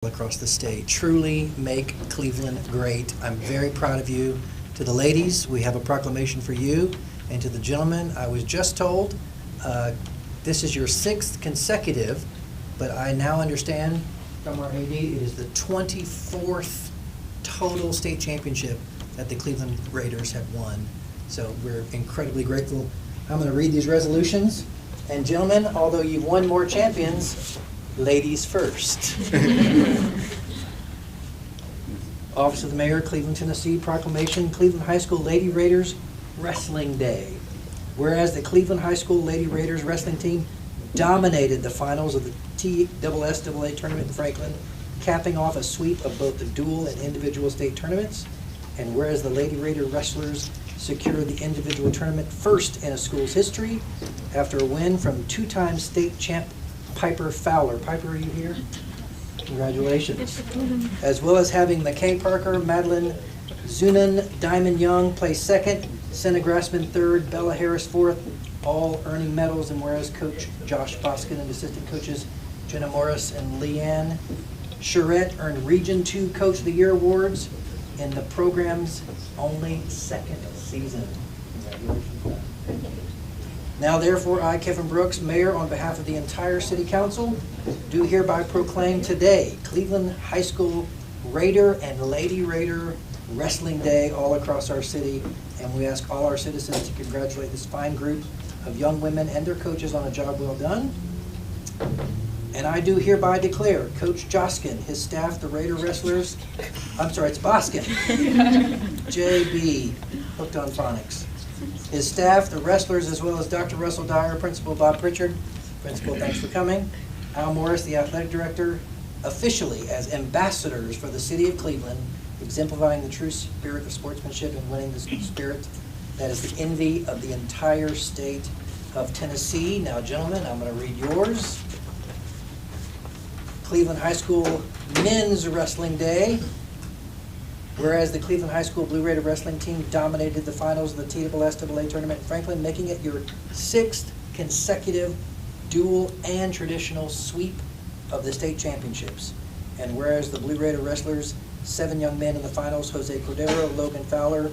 across the state. Truly make Cleveland great. I'm very proud of you. To the ladies, we have a proclamation for you. And to the gentlemen, I was just told this is your 6th consecutive, but I now understand from our AD it is the 24th total state championship that the Cleveland Raiders have won. So we're incredibly grateful. I'm going to read these resolutions. And gentlemen, although you've won more champions, ladies first. Office of the Mayor, Cleveland, Tennessee, proclamation, Cleveland High School Lady Raiders Wrestling Day. Whereas the Cleveland High School Lady Raiders wrestling team dominated the finals of the TSSAA tournament in Franklin, capping off a sweep of both the dual and individual state tournaments. And whereas the Lady Raider wrestlers secured the individual tournament first in a school's history after a win from two-time state champ Piper Fowler. Piper, are you here? Congratulations. As well as having McKay Parker, Madeline Zunan, Diamond Young place second, Senna Grassman third, Bella Harris fourth, all earning medals. And whereas Coach Josh Boskin and assistant coaches Jenna Morris and Leanne Charette earned Region 2 Coach of the Year awards in the program's only second season. Congratulations. Now therefore, I, Kevin Brooks, Mayor, on behalf of the entire City Council, do hereby proclaim today Cleveland High School Raider and Lady Raider Wrestling Day all across our city. And we ask all our citizens to congratulate this fine group of young women and their coaches on a job well done. And I do hereby declare Coach Joskin, his staff, the Raider wrestlers, I'm sorry, it's Boskin, JB, hooked on phonics. His staff, the wrestlers, as well as Dr. Russell Dyer, Principal Bob Pritchard. Principal, thanks for coming. Al Morris, the athletic director, officially as ambassadors for the city of Cleveland, exemplifying the true spirit of sportsmanship and winning the spirit that is the envy of the entire state of Tennessee. Now, gentlemen, I'm going to read yours. Cleveland High School Men's Wrestling Day. Whereas the Cleveland High School Blue Raider wrestling team dominated the finals of the TSSAA tournament in Franklin, making it your 6th consecutive dual and traditional sweep of the state championships. And whereas the Blue Raider wrestlers, 7 young men in the finals, Jose Cordero, Logan Fowler,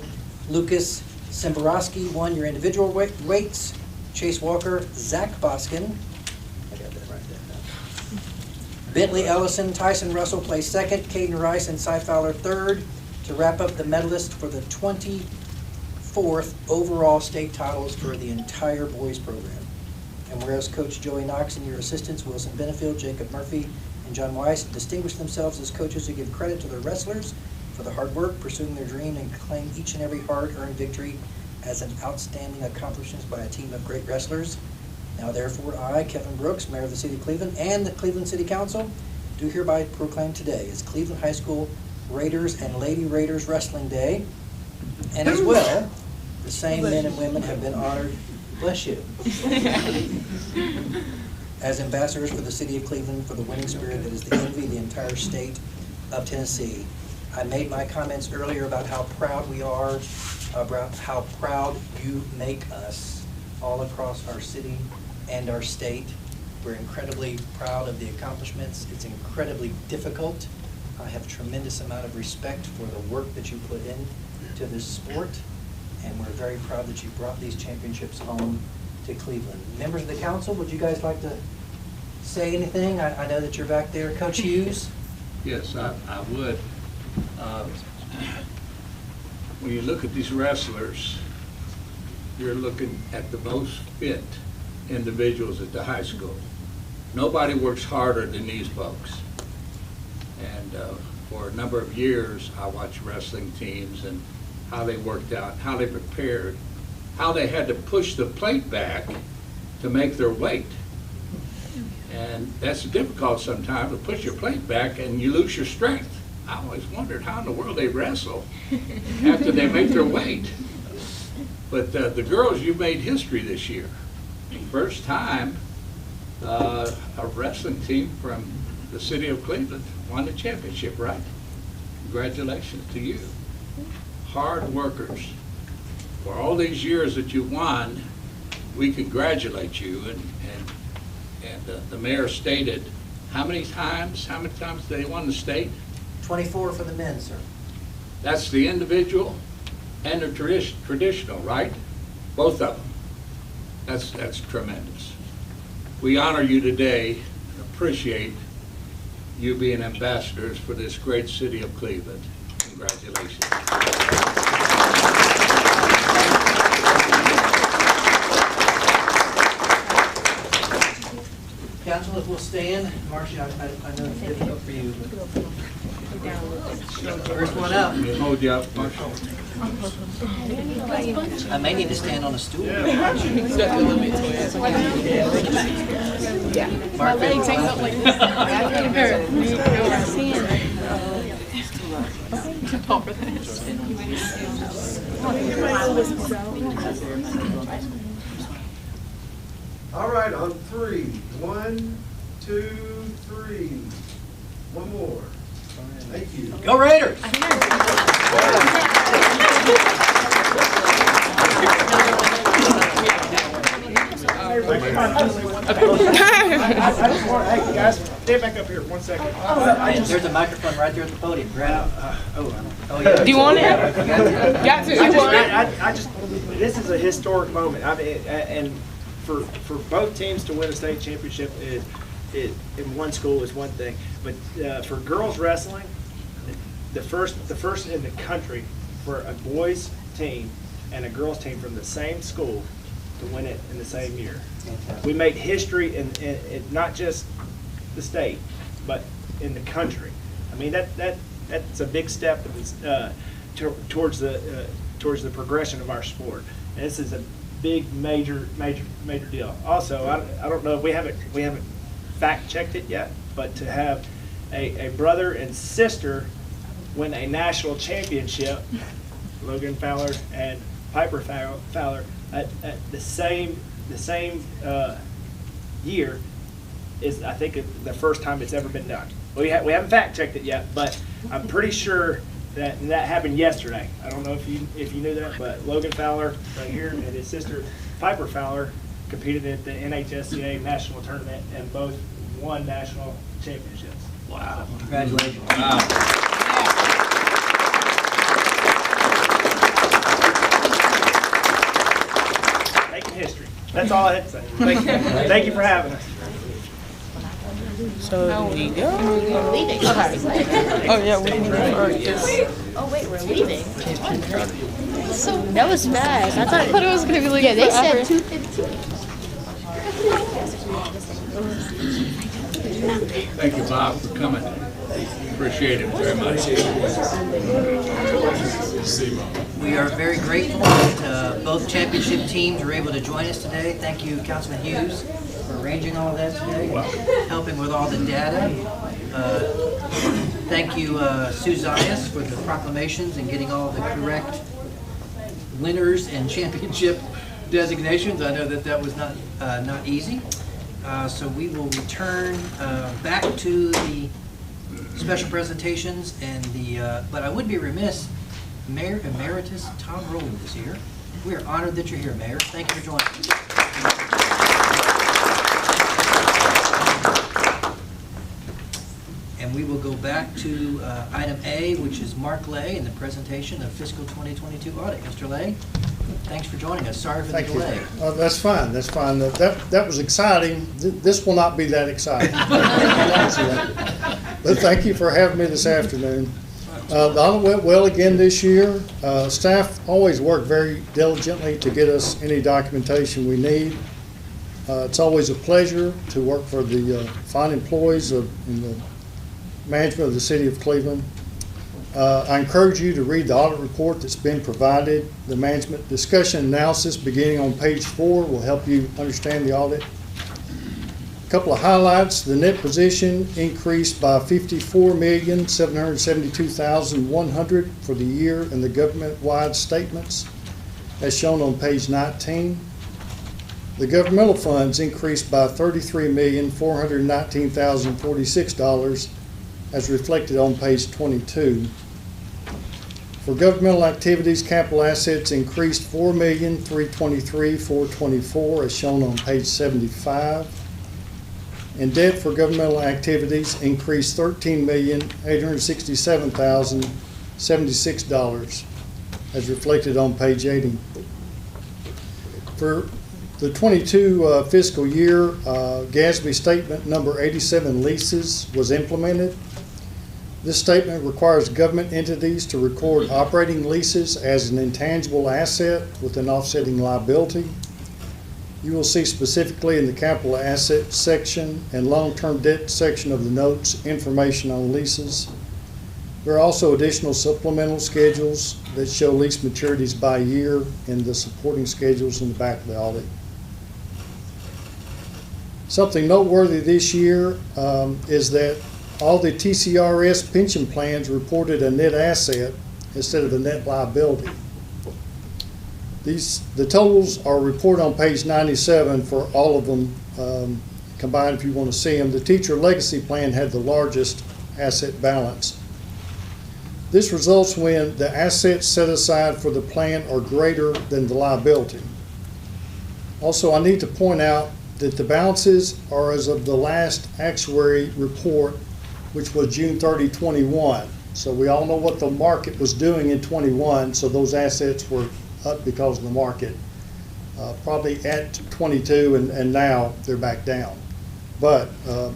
Lucas Simborowski won your individual weights, Chase Walker, Zach Boskin, I got that right there. Bentley Ellison, Tyson Russell placed second, Caden Rice and Cy Fowler third, to wrap up the medalist for the 24th overall state titles for the entire boys program. And whereas Coach Joey Knox and your assistants, Wilson Benefield, Jacob Murphy, and John Weiss, distinguished themselves as coaches who give credit to their wrestlers for the hard work, pursuing their dream, and claim each and every hard-earned victory as an outstanding accomplishment by a team of great wrestlers. Now therefore, I, Kevin Brooks, Mayor of the City of Cleveland, and the Cleveland City Council, do hereby proclaim today as Cleveland High School Raiders and Lady Raiders Wrestling Day. And as well, the same men and women have been honored, bless you, as ambassadors for the City of Cleveland for the winning spirit that is the envy of the entire state of Tennessee. I made my comments earlier about how proud we are, about how proud you make us all across our city and our state. We're incredibly proud of the accomplishments. It's incredibly difficult. I have a tremendous amount of respect for the work that you put in to this sport, and we're very proud that you brought these championships home to Cleveland. Members of the council, would you guys like to say anything? I know that you're back there. Coach Hughes? Yes, I would. When you look at these wrestlers, you're looking at the most fit individuals at the high school. Nobody works harder than these folks. And for a number of years, I watched wrestling teams and how they worked out, how they prepared, how they had to push the plate back to make their weight. And that's difficult sometimes, to push your plate back and you lose your strength. I always wondered how in the world they wrestle after they make their weight. But the girls, you made history this year. First time a wrestling team from the city of Cleveland won the championship, right? Congratulations to you. Hard workers. For all these years that you won, we congratulate you. And the mayor stated How many times they won the state? 24 for the men, sir. That's the individual and the traditional, right? Both of them. That's tremendous. We honor you today, appreciate you being ambassadors for this great city of Cleveland. Congratulations. Council, if we'll stand. Marcia, I know it's difficult for you. First one up. We'll hold you up, Marshall. I may need to stand on a stool. My legs ain't up like this. All right, on three. 1, 2, 3. One more. Thank you. Go Raiders! Hey, guys, stand back up here 1 second. There's a microphone right there at the podium. Grab it. Oh, yeah. Do you want it? Got to. I just, this is a historic moment. I mean, and for both teams to win a state championship in one school is one thing, but for girls wrestling, the first in the country for a boys team and a girls team from the same school to win it in the same year. We made history in not just the state, but in the country. I mean, that's a big step towards the progression of our sport. And this is a big, major deal. Also, I don't know, we haven't fact checked it yet, but to have a brother and sister win a national championship, Logan Fowler and Piper Fowler at the same year, is, I think, the first time it's ever been done. We haven't fact checked it yet, but I'm pretty sure that happened yesterday. I don't know if you knew that, but Logan Fowler right here and his sister Piper Fowler competed at the NHSCA national tournament and both won national championships. Wow. Congratulations. Wow. Making history. That's all I had to say. Thank you for having us. So we go. We're leaving. Oh yeah, we need to. Oh wait, we're leaving. That was fast. I thought it was gonna be like. Yeah, they forever. said 2:15. Thank you, Bob, for coming. Appreciate it very much. We are very grateful that both championship teams were able to join us today. Thank you, Councilman Hughes, for arranging all of that today, helping with all the data. Thank you, Sue Zayas, for the proclamations and getting all the correct winners and championship designations. I know that was not easy. So we will return back to the special presentations and but I would be remiss, Mayor Emeritus Tom Rowland is here. We are honored that you're here, Mayor. Thank you for joining us. And we will go back to item A, which is Mark Lay and the presentation of fiscal 2022 audit. Mr. Lay, thanks for joining us. Sorry for the delay. That's fine. That's fine. That was exciting. This will not be that exciting. But thank you for having me this afternoon. The audit went well again this year. Staff always work very diligently to get us any documentation we need. It's always a pleasure to work for the fine employees in the management of the City of Cleveland. I encourage you to read the audit report that's been provided. The management discussion analysis beginning on page 4 will help you understand the audit. A couple of highlights: the net position increased by $54,772,100 for the year in the government-wide statements, as shown on page 19. The governmental funds increased by $33,419,046, as reflected on page 22. For governmental activities, capital assets increased $4,323,424, as shown on page 75. and debt for governmental activities increased $13,867,076 as reflected on page 80. For the 22 fiscal year, GASB statement number 87 leases was implemented. This statement requires government entities to record operating leases as an intangible asset with an offsetting liability. You will see specifically in the capital asset section and long-term debt section of the notes information on leases. There are also additional supplemental schedules that show lease maturities by year and the supporting schedules in the back of the audit. Something noteworthy this year is that all the TCRS pension plans reported a net asset instead of a net liability. The totals are reported on page 97 for all of them combined if you want to see them. The teacher legacy plan had the largest asset balance. This results when the assets set aside for the plan are greater than the liability. Also, I need to point out that the balances are as of the last actuary report, which was June 30, 21. So we all know what the market was doing in 21, so those assets were up because of the market. Probably at 22 and now they're back down. But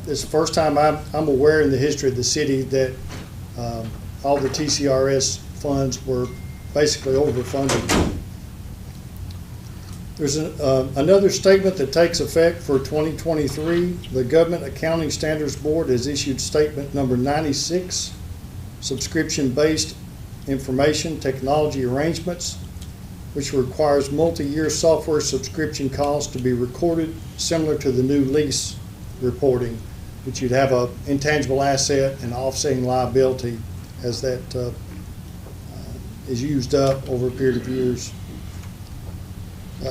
it's the first time I'm aware in the history of the city that all the TCRS funds were basically overfunded. There's another statement that takes effect for 2023. The Government Accounting Standards Board has issued statement number 96, subscription-based information technology arrangements, which requires multi-year software subscription costs to be recorded similar to the new lease reporting, which you'd have an intangible asset and offsetting liability as that is used up over a period of years.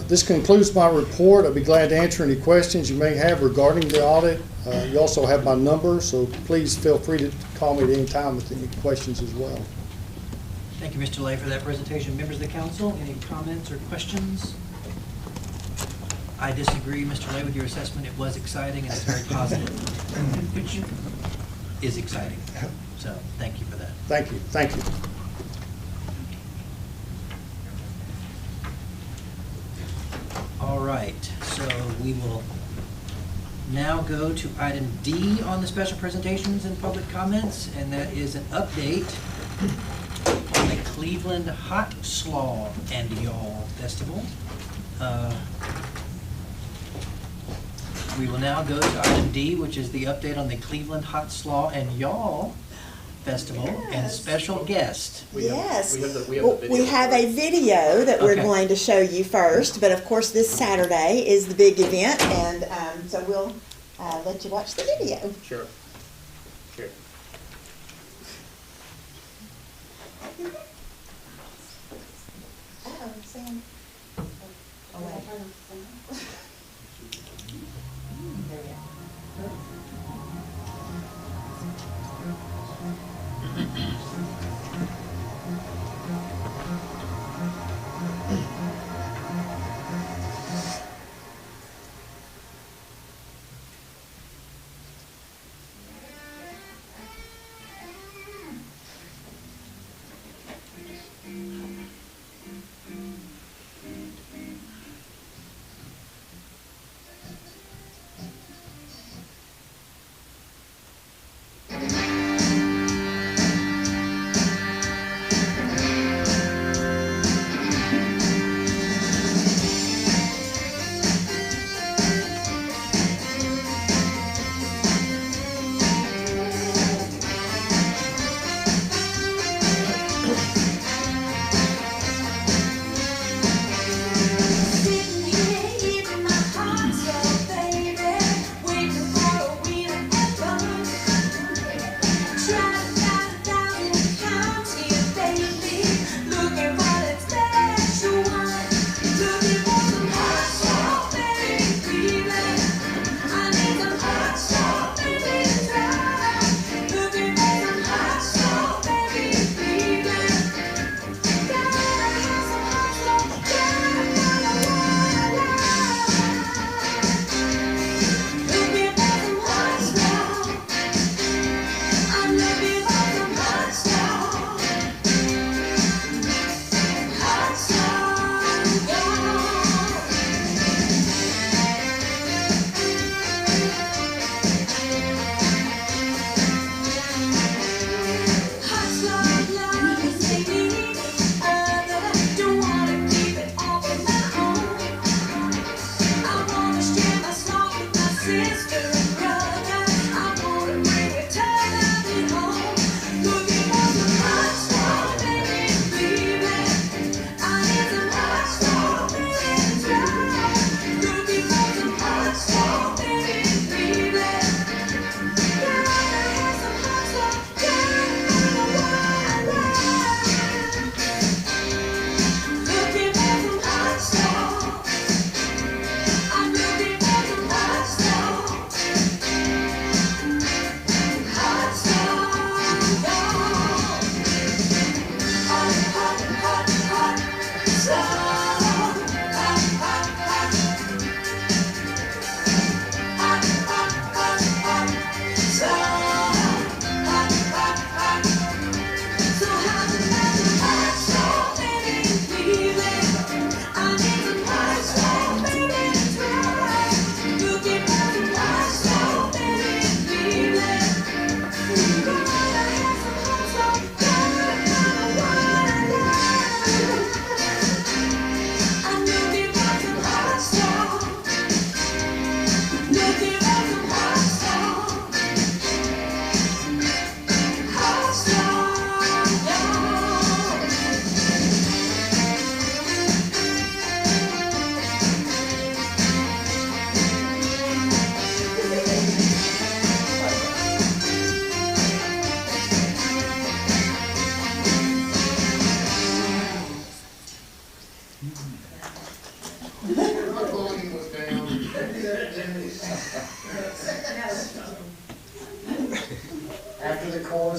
This concludes my report. I'll be glad to answer any questions you may have regarding the audit. You also have my number, so please feel free to call me at any time with any questions as well. Thank you, Mr. Lay, for that presentation. Members of the council, any comments or questions? I disagree, Mr. Lay, with your assessment. It was exciting and it's very positive, which is exciting. So thank you for that. Thank you. Thank you. All right, so we will now go to item D on the special presentations and public comments, and that is an update on the Cleveland Hot Slaw and Y'all Festival. We will now go to item D, which is the update on the Cleveland Hot Slaw and Y'all Festival and special guest. Yes, we have a video that we're Okay. going to show you first, but of course this Saturday is the big event, and so we'll let you watch the video. Sure. Sure. Oh, Sam. Oh, wait. There we go.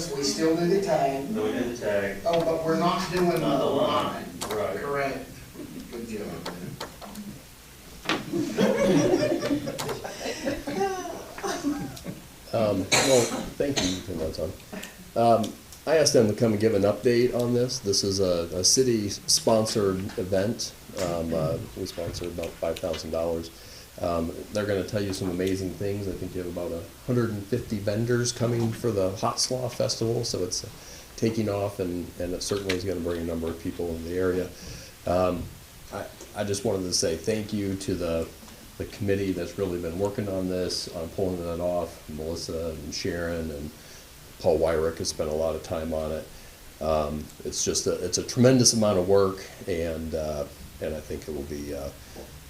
Thomas, we still do the tag. No, we did the tag. Oh, but we're not doing the Not the line. line. Right. Correct. Good job. Well, thank you, turn that on. I asked them to come and give an update on this. This is a city-sponsored event. We sponsored about $5,000. They're gonna tell you some amazing things. I think you have about 150 vendors coming for the Hot Slaw Festival, so it's taking off, and it certainly is gonna bring a number of people in the area. I just wanted to say thank you to the committee that's really been working on this, on pulling it off. Melissa and Sharon and Paul Wyrick has spent a lot of time on it. It's just it's a tremendous amount of work, and I think it will be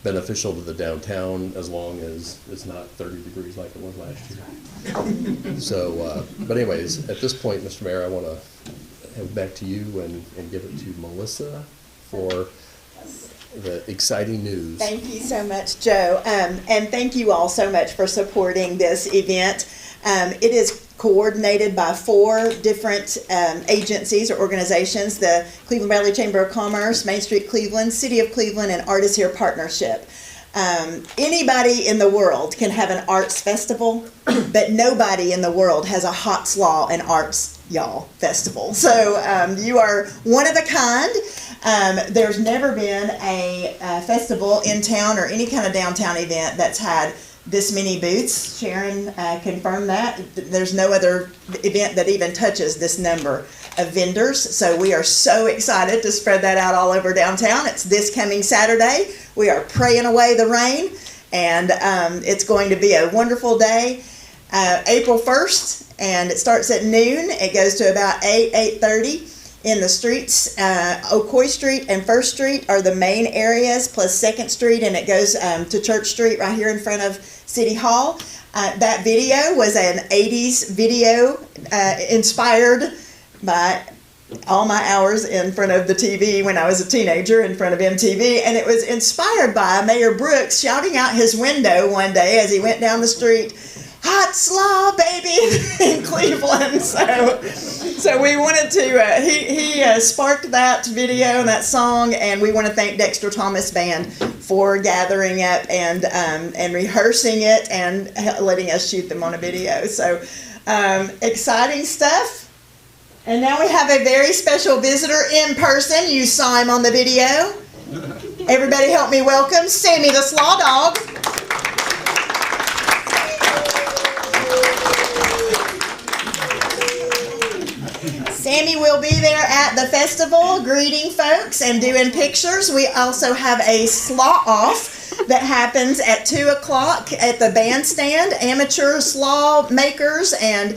beneficial to the downtown as long as it's not 30 degrees like it was last year. So, but anyways, at this point, Mr. Mayor, I want to hand it back to you and give it to Melissa for the exciting news. Thank you so much, Joe. And thank you all so much for supporting this event. It is coordinated by 4 different agencies or organizations: the Cleveland Valley Chamber of Commerce, Main Street Cleveland, City of Cleveland, and Artists Here Partnership. Anybody in the world can have an arts festival, but nobody in the world has a Hot Slaw and Arts Y'all Festival. So you are one of a kind. There's never been a festival in town or any kind of downtown event that's had this many booths. Sharon confirmed that. There's no other event that even touches this number of vendors. So we are so excited to spread that out all over downtown. It's this coming Saturday. We are praying away the rain, and it's going to be a wonderful day. April 1st, and it starts at noon. It goes to about 8:30 in the streets. Ocoee Street and First Street are the main areas, plus 2nd Street, and it goes to Church Street right here in front of City Hall. That video was an 80s video inspired by all my hours in front of the TV when I was a teenager in front of MTV, and it was inspired by Mayor Brooks shouting out his window one day as he went down the street, "Hot Slaw, baby," in Cleveland. So we wanted to, he sparked that video and that song, and we want to thank Dexter Thomas Band for gathering it and rehearsing it and letting us shoot them on a video. So exciting stuff. And now we have a very special visitor in person. You saw him on the video. Everybody help me welcome Sammy the Slaw Dog. Sammy will be there at the festival greeting folks and doing pictures. We also have a slaw off that happens at 2 o'clock at the bandstand. Amateur slaw makers and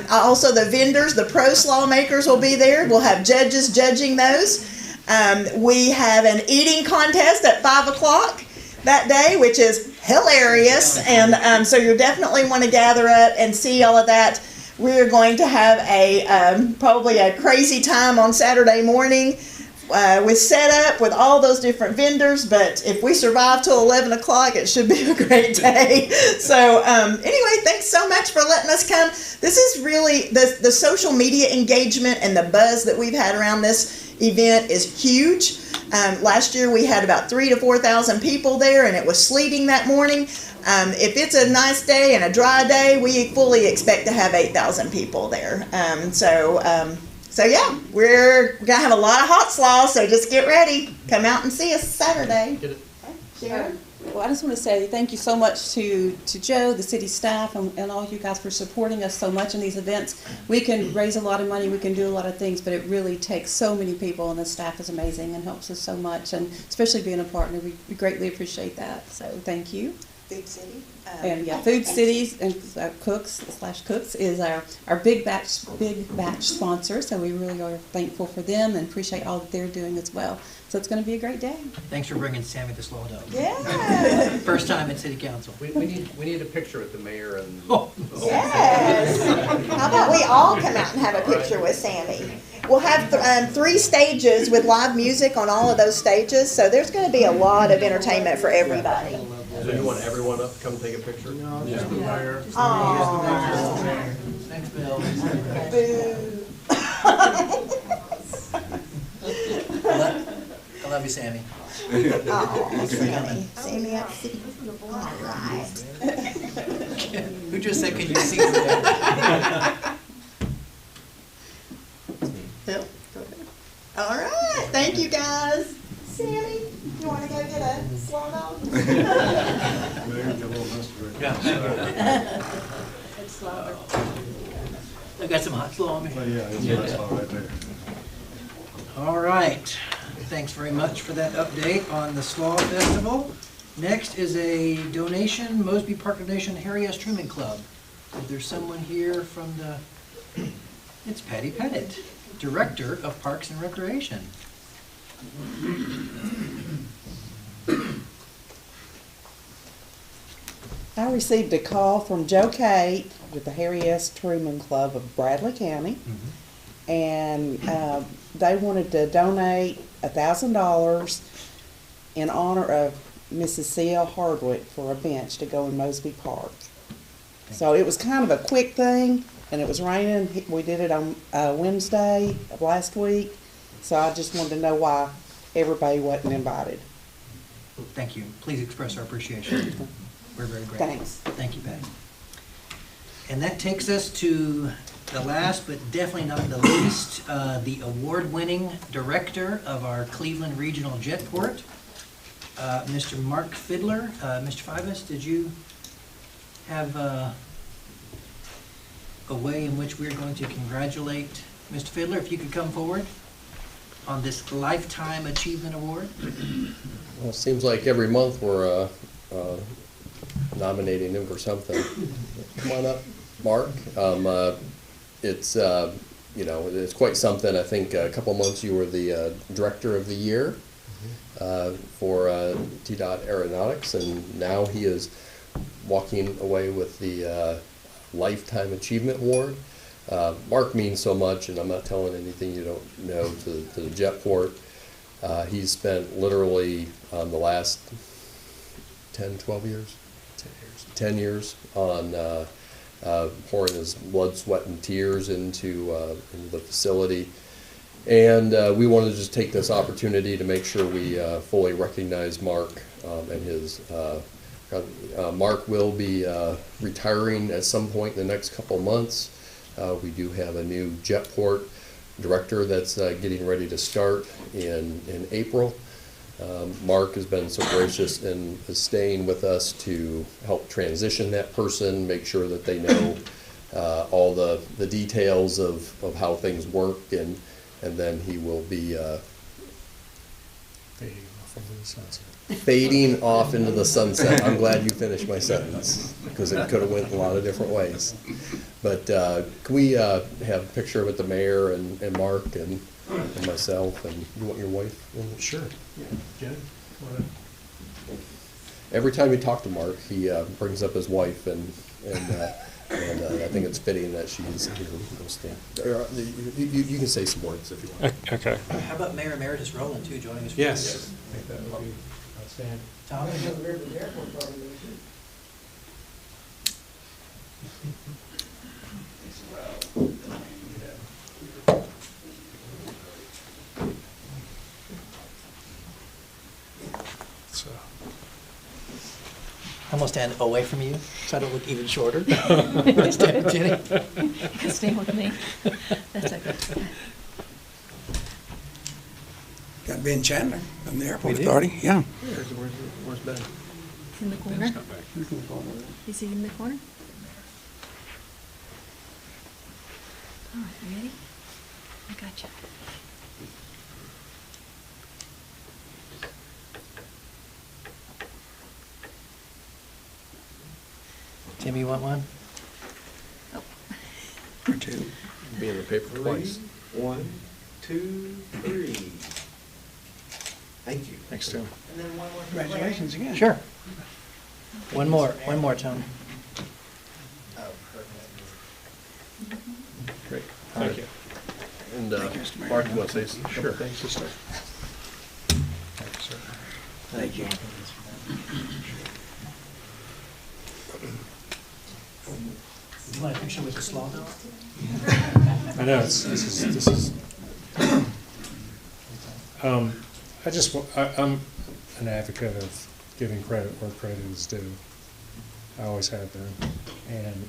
also the vendors, the pro slaw makers will be there. We'll have judges judging those. We have an eating contest at 5 o'clock that day, which is hilarious. And so you definitely want to gather up and see all of that. We're going to have a probably a crazy time on Saturday morning with setup with all those different vendors. But if we survive till 11 o'clock, it should be a great day. So anyway, thanks so much for letting us come. This is really the social media engagement and the buzz that we've had around this event is huge. Last year we had about 3,000 to 4,000 people there, and it was sleeting that morning. If it's a nice day and a dry day, we fully expect to have 8,000 people there. So yeah, we're gonna have a lot of hot slaw, so just get ready. Come out and see us Saturday. Sharon? Well, I just want to say thank you so much to Joe, the city staff, and all you guys for supporting us so much in these events. We can raise a lot of money, we can do a lot of things, but it really takes so many people, and the staff is amazing and helps us so much, and especially being a partner, we greatly appreciate that. So thank you. Food City. And yeah, Food Cities and Cooks is our big batch sponsor. So we really are thankful for them and appreciate all that they're doing as well. So it's going to be a great day. Thanks for bringing Sammy the Slaw Dog. Yeah. First time in City Council. We need a picture with the mayor and. Yes. How about we all come out and have a picture with Sammy? We'll have 3 stages with live music on all of those stages. So there's going to be a lot of entertainment for everybody. So you want everyone up to come take a picture? No, just the mayor. Aww. Thanks, Bill. Boo. I love you, Sammy. Oh, Sammy. Sammy at City. All right. Who just said, can you see that? Bill, go ahead. All right, thank you, guys. Sammy, you want to go get a slow dog? I got some hot slow on me. right there. All right, thanks very much for that update on the Slaw Festival. Next is a donation, Mosby Park donation, Harry S. Truman Club. If there's someone here from the, it's Patty Pettit, Director of Parks and Recreation. I received a call from Joe Kate with the Harry S. Truman Club of Bradley County, and they wanted to donate $1,000 in honor of Mrs. C.L. Hardwick for a bench to go in Mosby Park. So it was kind of a quick thing, and it was raining. We did it on Wednesday of last week, so I just wanted to know why everybody wasn't invited. Thank you. Please express our appreciation. We're very grateful. Thanks. Thank you, Patty. And that takes us to the last, but definitely not the least, the award-winning director of our Cleveland Regional Jetport, Mr. Mark Fiedler. Mr. Fivas, did you have a way in which we're going to congratulate Mr. Fiedler? If you could come forward on this Lifetime Achievement Award. Well, it seems like every month we're nominating him for something. Come on up, Mark. It's you know, it's quite something. I think a couple months you were the Director of the Year for TDOT Aeronautics, and now he is walking away with the Lifetime Achievement Award. Mark means so much, and I'm not telling anything you don't know to the Jetport. He's spent literally the last 10 years on pouring his blood, sweat, and tears into the facility. And we wanted to just take this opportunity to make sure we fully recognize Mark and his. Mark will be retiring at some point in the next couple of months. We do have a new Jetport director that's getting ready to start in April. Mark has been so gracious in staying with us to help transition that person, make sure that they know all the details of how things work, and then he will be fading off into the sunset. I'm glad you finished my sentence, because it could have went a lot of different ways. But can we have a picture with the mayor and Mark and myself, and you want your wife? Sure. Yeah. Jen? Every time you talk to Mark, he brings up his wife, and I think it's fitting that she's here. You can say some words if you want. Okay. How about Mayor Emeritus Rowland, too, joining us? Yes. I think that would be outstanding. Tom? So, I'm gonna stand away from you, so I don't look even shorter. Stand, Jenny. You can stay with me. That's okay. Got Ben Chandler from the Airport We do? Authority, yeah. Where's Ben? He's in the corner. Is he in the corner? All right, you ready? I got you. Timmy, you want one? Oh. Or two. Be in the paper twice. 1, 2, 3. Thank you. thanks, Tim. And then one more. Congratulations again. Sure. One more, Tom. Great. Thank you. And Thank you, Mr. Mayor. Mark, you want to say some? Sure. Thanks, sister. Thank you, sir. Thank you. You want a picture with the slaw dog? I know, this is, I'm an advocate of giving credit where credit is due. I always have been. And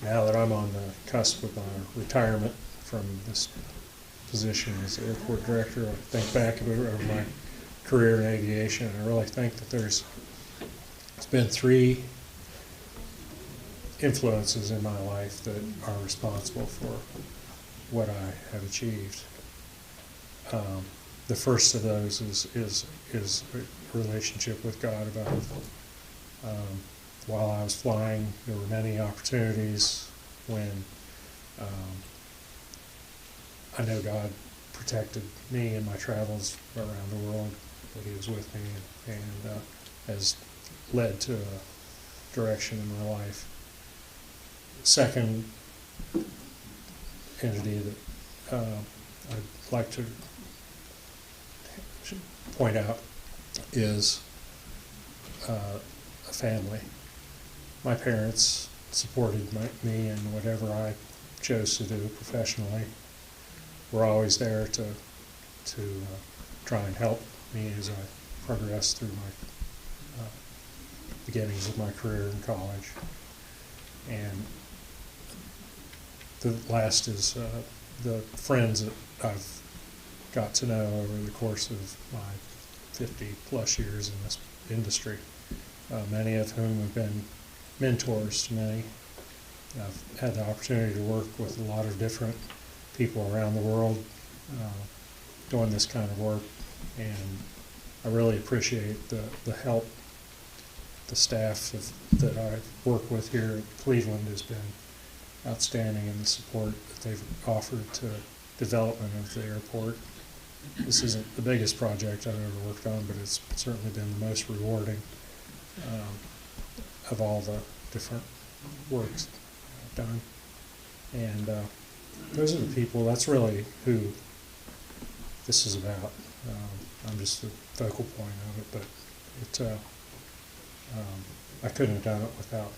now that I'm on the cusp of my retirement from this position as airport director, I think back over my career in aviation, and I really think that it's been 3 influences in my life that are responsible for what I have achieved. The first of those is a relationship with God. While I was flying, there were many opportunities when I know God protected me in my travels around the world, that He was with me and has led to a direction in my life. Second entity that I'd like to point out is a family. My parents supported me in whatever I chose to do professionally. Were always there to try and help me as I progressed through my beginnings of my career in college. And the last is the friends that I've got to know over the course of my 50-plus years in this industry, many of whom have been mentors to me. I've had the opportunity to work with a lot of different people around the world doing this kind of work, and I really appreciate the help. The staff that I work with here at Cleveland has been outstanding in the support that they've offered to development of the airport. This isn't the biggest project I've ever worked on, but it's certainly been the most rewarding of all the different works I've done. And those are the people, that's really who this is about. I'm just the focal point of it, but I couldn't have done it without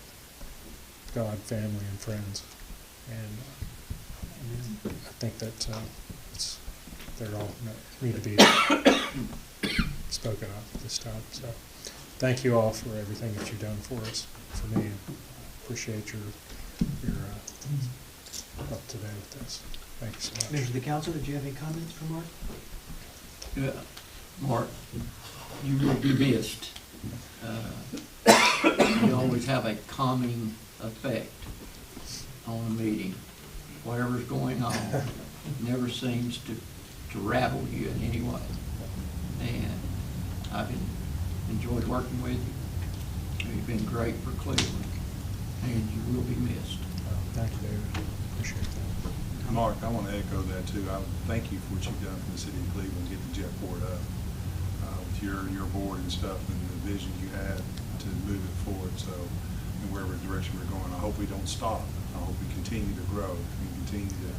God, family, and friends. And I think that they're all need to be spoken of this time. So thank you all for everything that you've done for us, for me. Appreciate your up to date with this. Thank you so much. Members of the council, did you have any comments for Mark? Yeah, Mark, you will be missed. You always have a calming effect on a meeting. Whatever's going on, it never seems to rattle you in any way. And I've enjoyed working with you. You've been great for Cleveland, and you will be missed. Thank you, David. Appreciate that. Mark, I want to echo that too. I thank you for what you've done for the city of Cleveland, getting the jetport up with your board and stuff, and the vision you had to move it forward. So, in wherever direction we're going, I hope we don't stop. I hope we continue to grow and continue to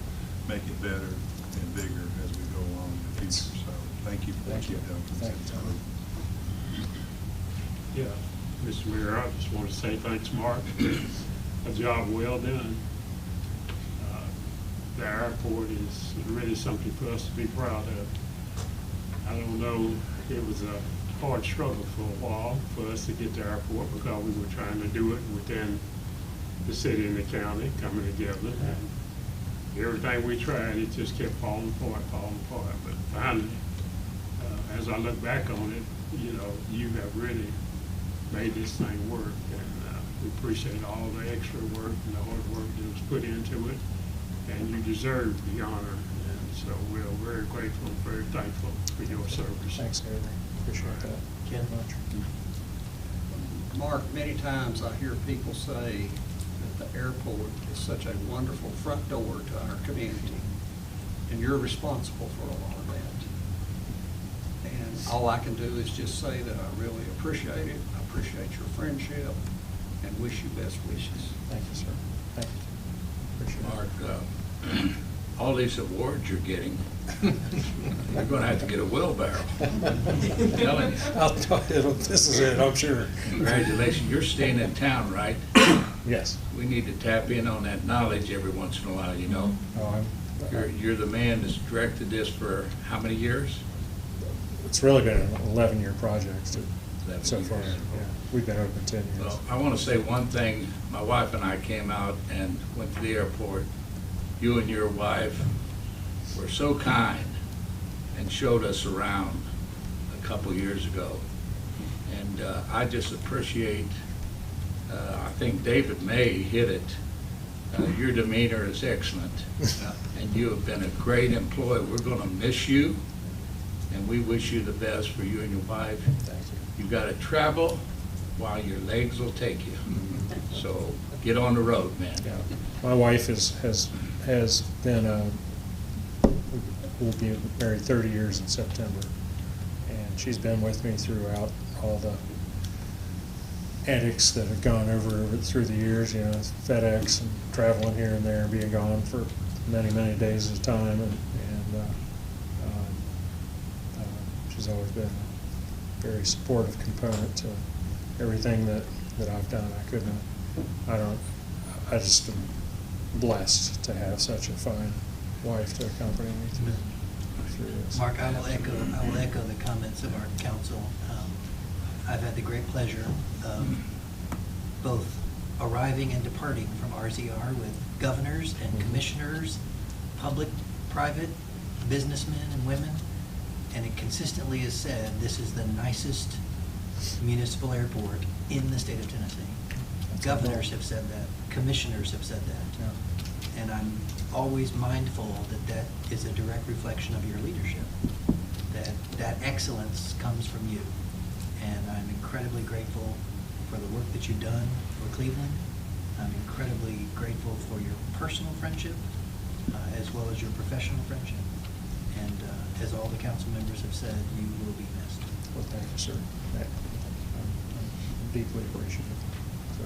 make it better and bigger as we go along in the future. So, thank you for what you've done for the city of Cleveland. Yeah, Mr. Mayor, I just want to say thanks, Mark. A job well done. The airport is really something for us to be proud of. I don't know, it was a hard struggle for a while for us to get the airport because we were trying to do it within the city and the county coming together. And everything we tried, it just kept falling apart. But finally, as I look back on it, you know, you have really made this thing work, and we appreciate all the extra work and the hard work that was put into it, and you deserve the honor, and so we're very grateful and very thankful for your service. Thanks, David. Appreciate that. Ken? Much. Mark, many times I hear people say that the airport is such a wonderful front door to our community, and you're responsible for a lot of that. And all I can do is just say that I really appreciate it. I appreciate your friendship and wish you best wishes. Thank you, sir. Thank you. Appreciate Mark, all these awards you're getting, you're going to have to get a wheelbarrow. I'm telling you. This is it, I'm sure. Congratulations. You're staying in town, right? Yes. We need to tap in on that knowledge every once in a while, you know? Oh, You're the man that's directed this for how many years? it's really been an 11-year project so 11 far. years. Yeah, we've been open 10 years. Well, I want to say one thing. My wife and I came out and went to the airport. You and your wife were so kind and showed us around a couple years ago. And I just appreciate, I think David May hit it. Your demeanor is excellent, and you have been a great employee. We're going to miss you, and we wish you the best for you and your wife. Thank you. You've got to travel while your legs will take you. So get on the road, man. Yeah. My wife has been, we'll be married 30 years in September, and she's been with me throughout all the antics that have gone over through the years, you know, FedEx and traveling here and there and being gone for many, many days at a time, and she's always been a very supportive component to everything that I've done. I just am blessed to have such a fine wife to accompany me through this. Mark, I will echo the comments of our council. I've had the great pleasure of both arriving and departing from RZR with governors and commissioners, public, private, businessmen and women, and it consistently is said this is the nicest municipal airport in the state of Tennessee. Governors have said that, commissioners have said that, and I'm always mindful that that is a direct reflection of your leadership, that excellence comes from you. And I'm incredibly grateful for the work that you've done for Cleveland. I'm incredibly grateful for your personal friendship as well as your professional friendship. And as all the council members have said, you will be missed. Well, thank you, sir. I'm deeply appreciative. So,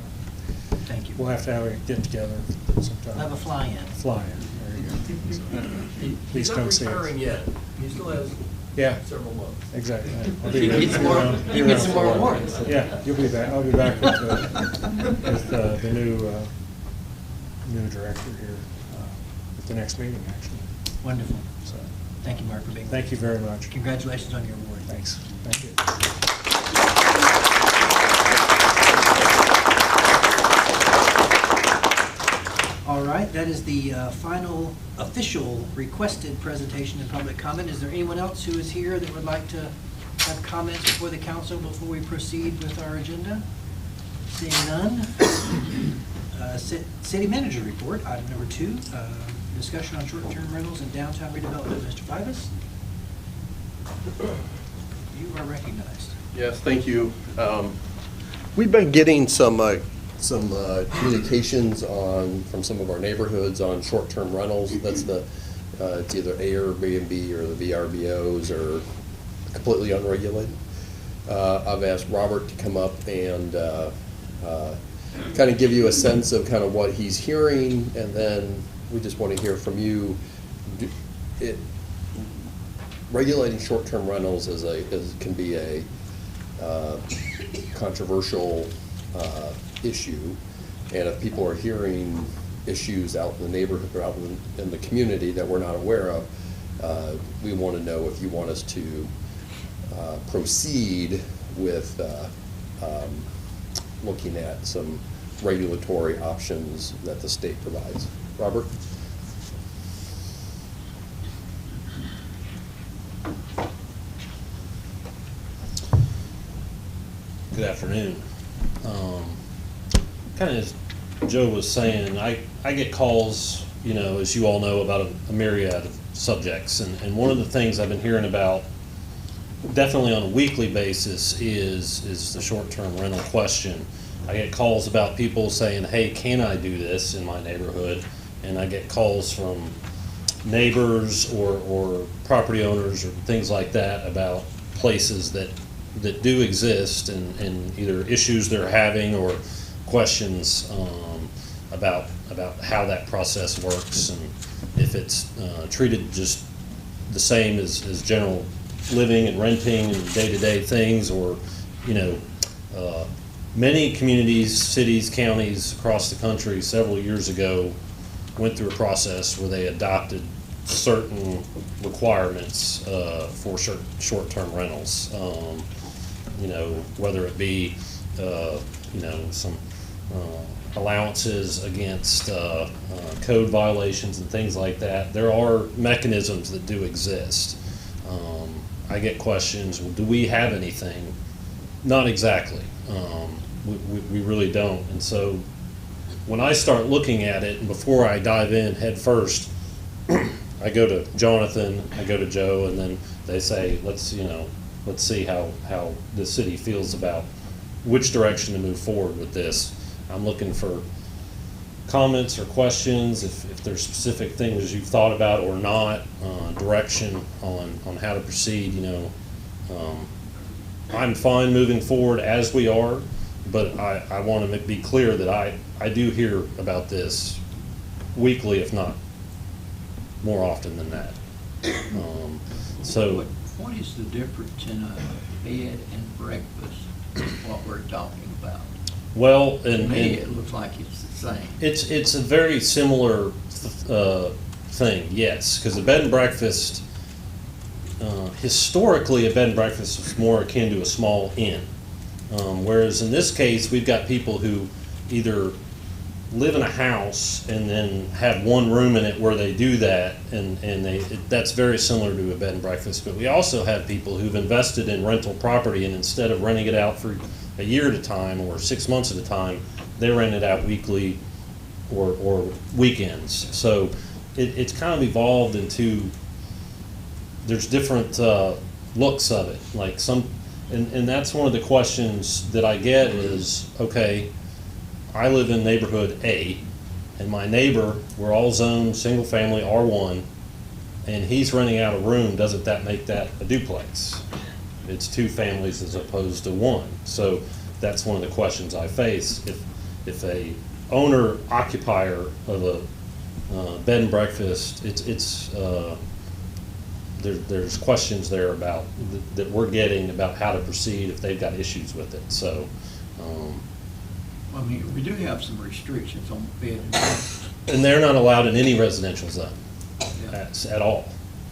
thank you. We'll have to have a get together sometime. We'll have a fly-in. Fly-in, there you go. So, please come see us. He's not retiring yet. He still has several months. Exactly. I'll You can get some more, you can get some more awards. Yeah, you'll be back. I'll be back with the new director here at the next meeting, actually. Wonderful. So, Thank you, Mark, for being here. thank you very much. Congratulations on your award. Thanks. Thank you. All right, that is the final official requested presentation and public comment. Is there anyone else who is here that would like to have comments before the council before we proceed with our agenda? Seeing none. City manager report, item number 2, discussion on short-term rentals and downtown redevelopment. Mr. Fivas? You are recognized. Yes, thank you. We've been getting some communications from some of our neighborhoods on short-term rentals. That's it's either Airbnb or the VRBOs or completely unregulated. I've asked Robert to come up and kind of give you a sense of kind of what he's hearing, and then we just want to hear from you. Regulating short-term rentals can be a controversial issue, and if people are hearing issues out in the neighborhood or out in the community that we're not aware of, we want to know if you want us to proceed with looking at some regulatory options that the state provides. Robert? Good afternoon. Kind of as Joe was saying, I get calls, you know, as you all know, about a myriad of subjects. And one of the things I've been hearing about definitely on a weekly basis is the short-term rental question. I get calls about people saying, hey, can I do this in my neighborhood? And I get calls from neighbors or property owners or things like that about places that do exist and either issues they're having or questions about how that process works and if it's treated just the same as general living and renting and day-to-day things, or you know many communities, cities, counties across the country several years ago went through a process where they adopted certain requirements for short-term rentals. You know, whether it be you know, some allowances against code violations and things like that. There are mechanisms that do exist. I get questions, well, do we have anything? Not exactly. We really don't. And so when I start looking at it, and before I dive in head first, I go to Jonathan, I go to Joe, and then they say, let's see how the city feels about which direction to move forward with this. I'm looking for comments or questions, if there's specific things you've thought about or not, direction on how to proceed. You know, I'm fine moving forward as we are, but I want to be clear that I do hear about this weekly, if not more often than that. So what is the difference in a bed and breakfast, what we're talking about? Well, to me, it looks like it's the same. It's a very similar thing, yes, because a bed and breakfast, historically, a bed and breakfast was more akin to a small inn. Whereas in this case, we've got people who either live in a house and then have one room in it where they do that, and that's very similar to a bed and breakfast. But we also have people who've invested in rental property, and instead of renting it out for a year at a time or 6 months at a time, they rent it out weekly or weekends. So it's kind of evolved into, there's different looks of it. Like and that's one of the questions that I get is, okay, I live in neighborhood A, and my neighbor, we're all zoned single family R1, and he's renting out a room. Doesn't that make that a duplex? It's two families as opposed to one. So that's one of the questions I face. If a owner occupier of a bed and breakfast, there's questions there about that we're getting about how to proceed if they've got issues with it. So. I mean, we do have some restrictions on bed and breakfast. And they're not allowed in any residential zone Yeah. at all.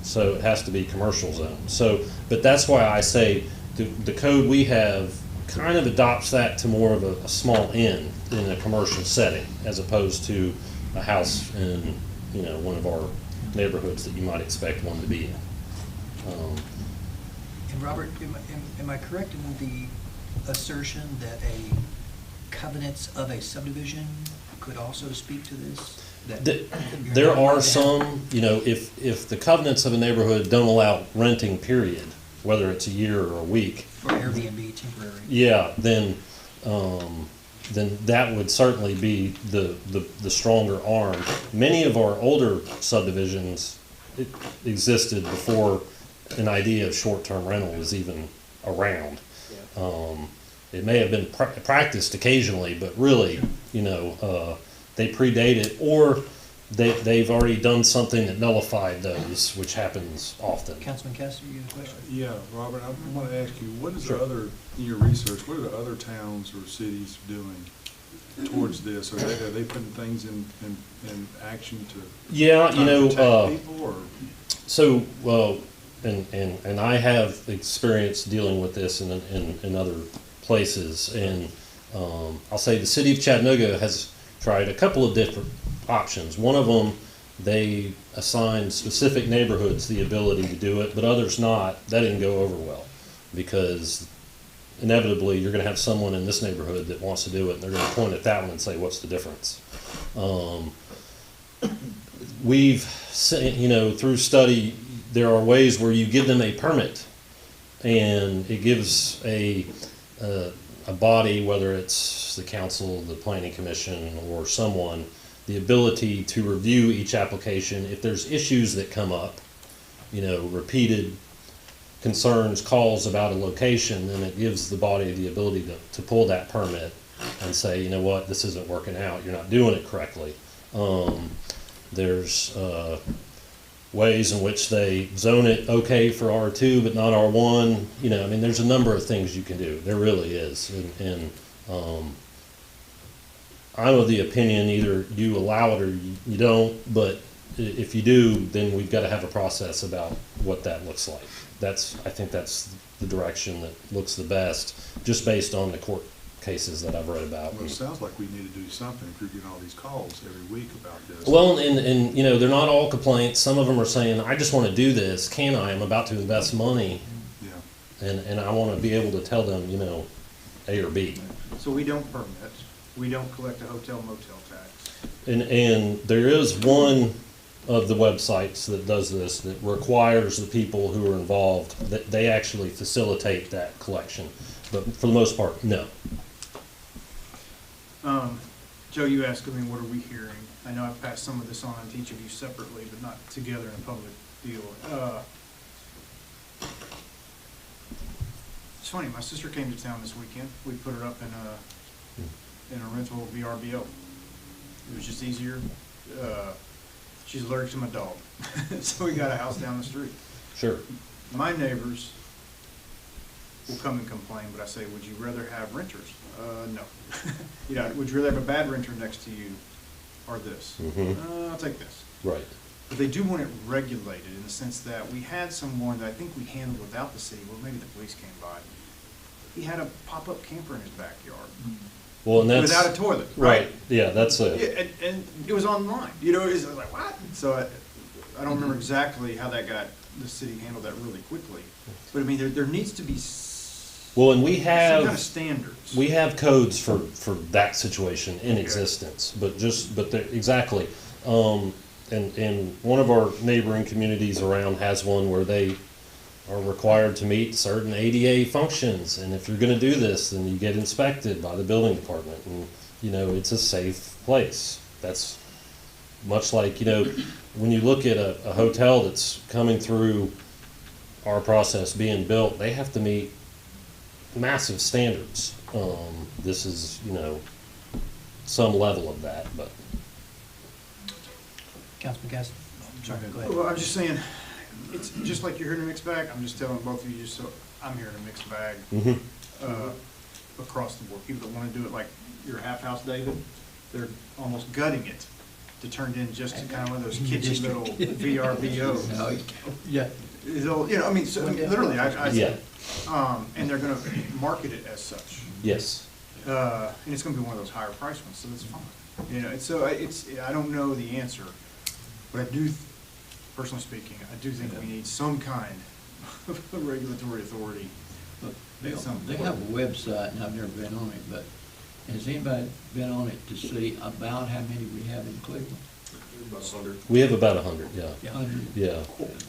So it has to be commercial zone. So, but that's why I say the code we have kind of adopts that to more of a small inn in a commercial setting, as opposed to a house in, you know, one of our neighborhoods that you might expect one to be in. And Robert, am I correct in the assertion that a covenants of a subdivision could also speak to this? There are some, you know, if the covenants of a neighborhood don't allow renting, period, whether it's a year or a week. Or Airbnb temporary. Yeah, then that would certainly be the stronger arm. Many of our older subdivisions existed before an idea of short-term rental was even around. It may have been practiced occasionally, but really, you know, they predate it, or they've already done something that nullified those, which happens often. Councilman Castor, you have a question? Yeah, Robert, I want to ask you, what is Sure. the other, in your research, what are the other towns or cities doing towards this? Are they putting things in action to Yeah, you know, protect people, or? So, and I have experience dealing with this in other places, and I'll say the city of Chattanooga has tried a couple of different options. One of them, they assigned specific neighborhoods the ability to do it, but others not. That didn't go over well, because inevitably you're going to have someone in this neighborhood that wants to do it, and they're going to point at that one and say, what's the difference? We've seen, you know, through study, there are ways where you give them a permit, and it gives a body, whether it's the council, the planning commission, or someone, the ability to review each application. If there's issues that come up, you know, repeated concerns, calls about a location, then it gives the body the ability to pull that permit and say, you know what, this isn't working out, you're not doing it correctly. There's ways in which they zone it okay for R2 but not R1. You know, I mean, there's a number of things you can do. There really is. And I'm of the opinion either you allow it or you don't, but if you do, then we've got to have a process about what that looks like. I think that's the direction that looks the best, just based on the court cases that I've read about. Well, it sounds like we need to do something if you're getting all these calls every week about this. Well, and you know, they're not all complaints. Some of them are saying, I just want to do this. Can I? I'm about to invest money. Yeah. And I want to be able to tell them, you know, A or B. So we don't permit, we don't collect a hotel motel tax. And there is one of the websites that does this, that requires the people who are involved, that they actually facilitate that collection. But for the most part, no. Joe, you asked me, what are we hearing? I know I've passed some of this on to each of you separately, but not together in a public deal. It's funny, my sister came to town this weekend. We put her up in a rental VRBO. It was just easier. She's allergic to my dog, so we got a house down the street. Sure. My neighbors will come and complain, but I say, would you rather have renters? No. You know, would you rather have a bad renter next to you or this? I'll take this. Right. But they do want it regulated in the sense that we had someone that I think we handled without the city, well, maybe the police came by. He had a pop-up camper in his backyard. Well, and that's without a toilet, right? Yeah, that's a. Yeah, and it was online. You know, it was like, what? So I don't remember exactly how that got. The city handled that really quickly, but I mean, there needs to be. Well, and we have some kind of standards. We have codes for that situation in existence, but exactly. And one of our neighboring communities around has one where they are required to meet certain ADA functions, and if you're going to do this, then you get inspected by the building department, and you know it's a safe place. That's much like, you know, when you look at a hotel that's coming through our process being built, they have to meet massive standards. This is, you know, some level of that, but. Councilman Cassidy? Sorry, go ahead. Well, I'm just saying, it's just like you're hearing a mixed bag. I'm just telling both of you, just so I'm hearing a mixed bag across the board. People that want to do it like your half house, David, they're almost gutting it to turn it in just to kind of one of those kitschy little VRBOs. No, yeah. It'll, you know, I mean, so, literally, Yeah. And they're going to market it as such. Yes. And it's going to be one of those higher priced ones, so that's fine. You know, so I don't know the answer, but I do, personally speaking, I do think we need some kind of regulatory authority. Look, they have a website, and I've never been on it, but has anybody been on it to see about how many we have in Cleveland? About 100. We have about 100, yeah. 100. Yeah.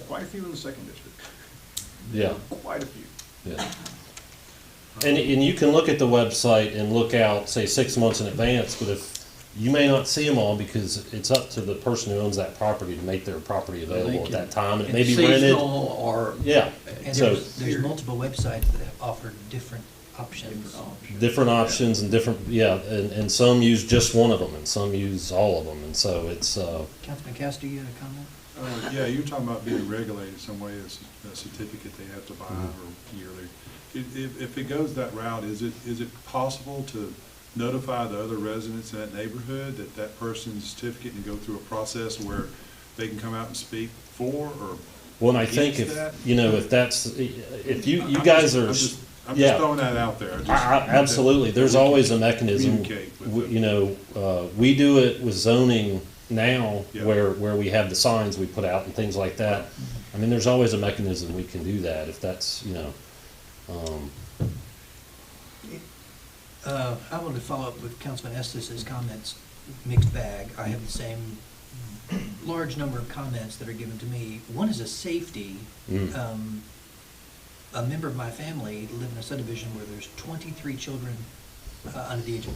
Quite a few in the second district. Yeah. Quite a few. Yeah. And you can look at the website and look out, say, 6 months in advance, but if you may not see them all because it's up to the person who owns that property to make their property available at that time. And it may be rented. Seasonal or. Yeah. And So there's multiple websites that have offered different options. different options and different, yeah, and some use just one of them and some use all of them. And so it's. Councilman Cassidy, you had a comment? Yeah, you're talking about being regulated some way, a certificate they have to buy or yearly. If it goes that route, is it possible to notify the other residents in that neighborhood that that person's certificate and go through a process where they can come out and speak for or well, and I think if that's, if you guys are. I'm just throwing that out there. Absolutely. There's always a mechanism. You know, we do it with zoning now where we have the signs we put out and things like that. I mean, there's always a mechanism we can do that if that's, you know. I wanted to follow up with Councilman Estes' comments, mixed bag. I have the same large number of comments that are given to me. One is a safety. A member of my family live in a subdivision where there's 23 children under the age of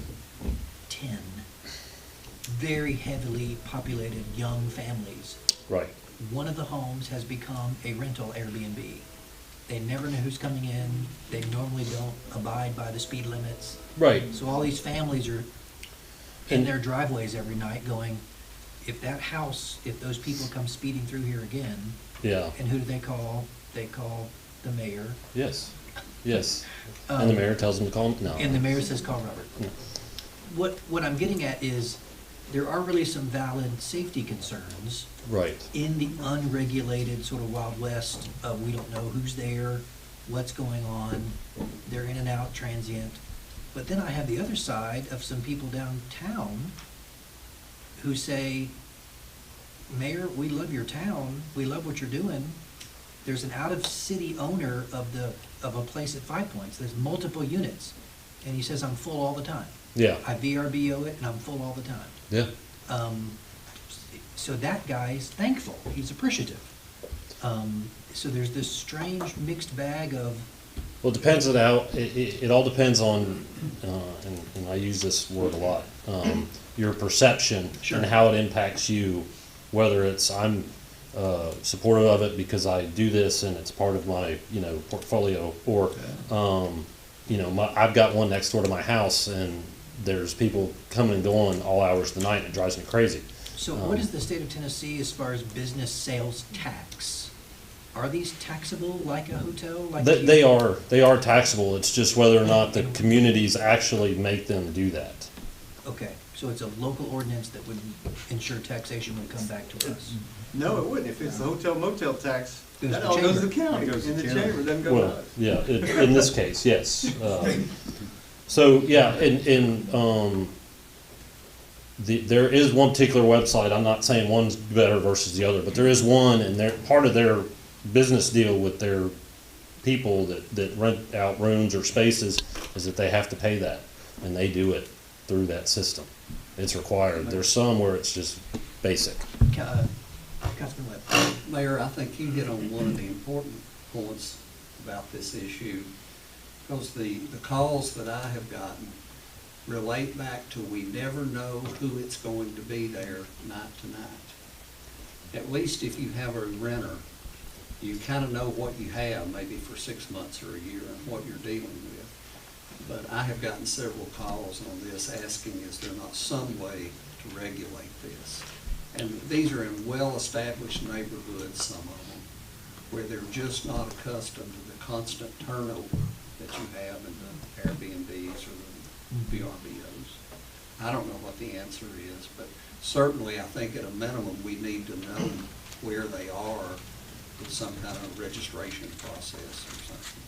10. Very heavily populated young families. Right. One of the homes has become a rental Airbnb. They never know who's coming in. They normally don't abide by the speed limits. Right. So all these families are in their driveways every night going, if that house, if those people come speeding through here again, yeah. And who do they call? They call the mayor. Yes. Yes. And the mayor tells them to call him? No. And the mayor says, call Robert. What I'm getting at is, there are really some valid safety concerns Right. in the unregulated sort of Wild West of we don't know who's there, what's going on, they're in and out, transient. But then I have the other side of some people downtown who say, Mayor, we love your town, we love what you're doing. There's an out-of-city owner of a place at Five Points, there's multiple units, and he says, I'm full all the time. Yeah. I VRBO it, and I'm full all the time. Yeah. So that guy's thankful, he's appreciative. So there's this strange mixed bag of, Well, it depends it all depends on, and I use this word a lot, your perception and how it impacts you, whether it's I'm supportive of it because I do this and it's part of my, portfolio, or, I've got one next door to my house and there's people coming and going all hours of the night and it drives me crazy. so what is the state of Tennessee as far as business sales tax? Are these taxable like a hotel? Like They are taxable, it's just whether or not the communities actually make them do that. Okay, so it's a local ordinance that would ensure taxation would come back to us. No, it wouldn't. If it's the hotel motel tax, Goes that to all goes to chamber. the county, It goes to and the chamber. chamber doesn't go to Well, us. yeah, in this case, yes. So, yeah, there is one particular website, I'm not saying one's better versus the other, but there is one, and part of their business deal with their people that rent out rooms or spaces is that they have to pay that, and they do it through that system. It's required. There's some where it's just basic. Councilman Webb. Mayor, I think you hit on one of the important points about this issue, because the calls that I have gotten relate back to we never know who it's going to be there night to night. At least if you have a renter, you kind of know what you have maybe for 6 months or a year and what you're dealing with. But I have gotten several calls on this asking, is there not some way to regulate this? And these are in well-established neighborhoods, some of them, where they're just not accustomed to the constant turnover that you have in the Airbnbs or the VRBOs. I don't know what the answer is, but certainly I think at a minimum we need to know where they are with some kind of registration process or something.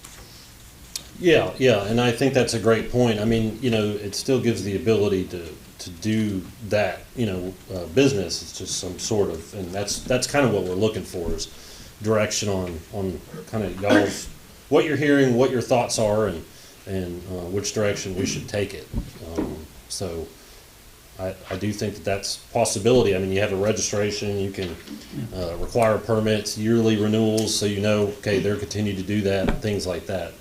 Yeah, and I think that's a great point. I mean, it still gives the ability to do that, business. It's just some sort of, and that's kind of what we're looking for is direction on kind of y'all's, what you're hearing, what your thoughts are, and which direction we should take it. So I do think that that's a possibility. I mean, you have a registration, you can require permits, yearly renewals, so okay, they're continuing to do that, things like that.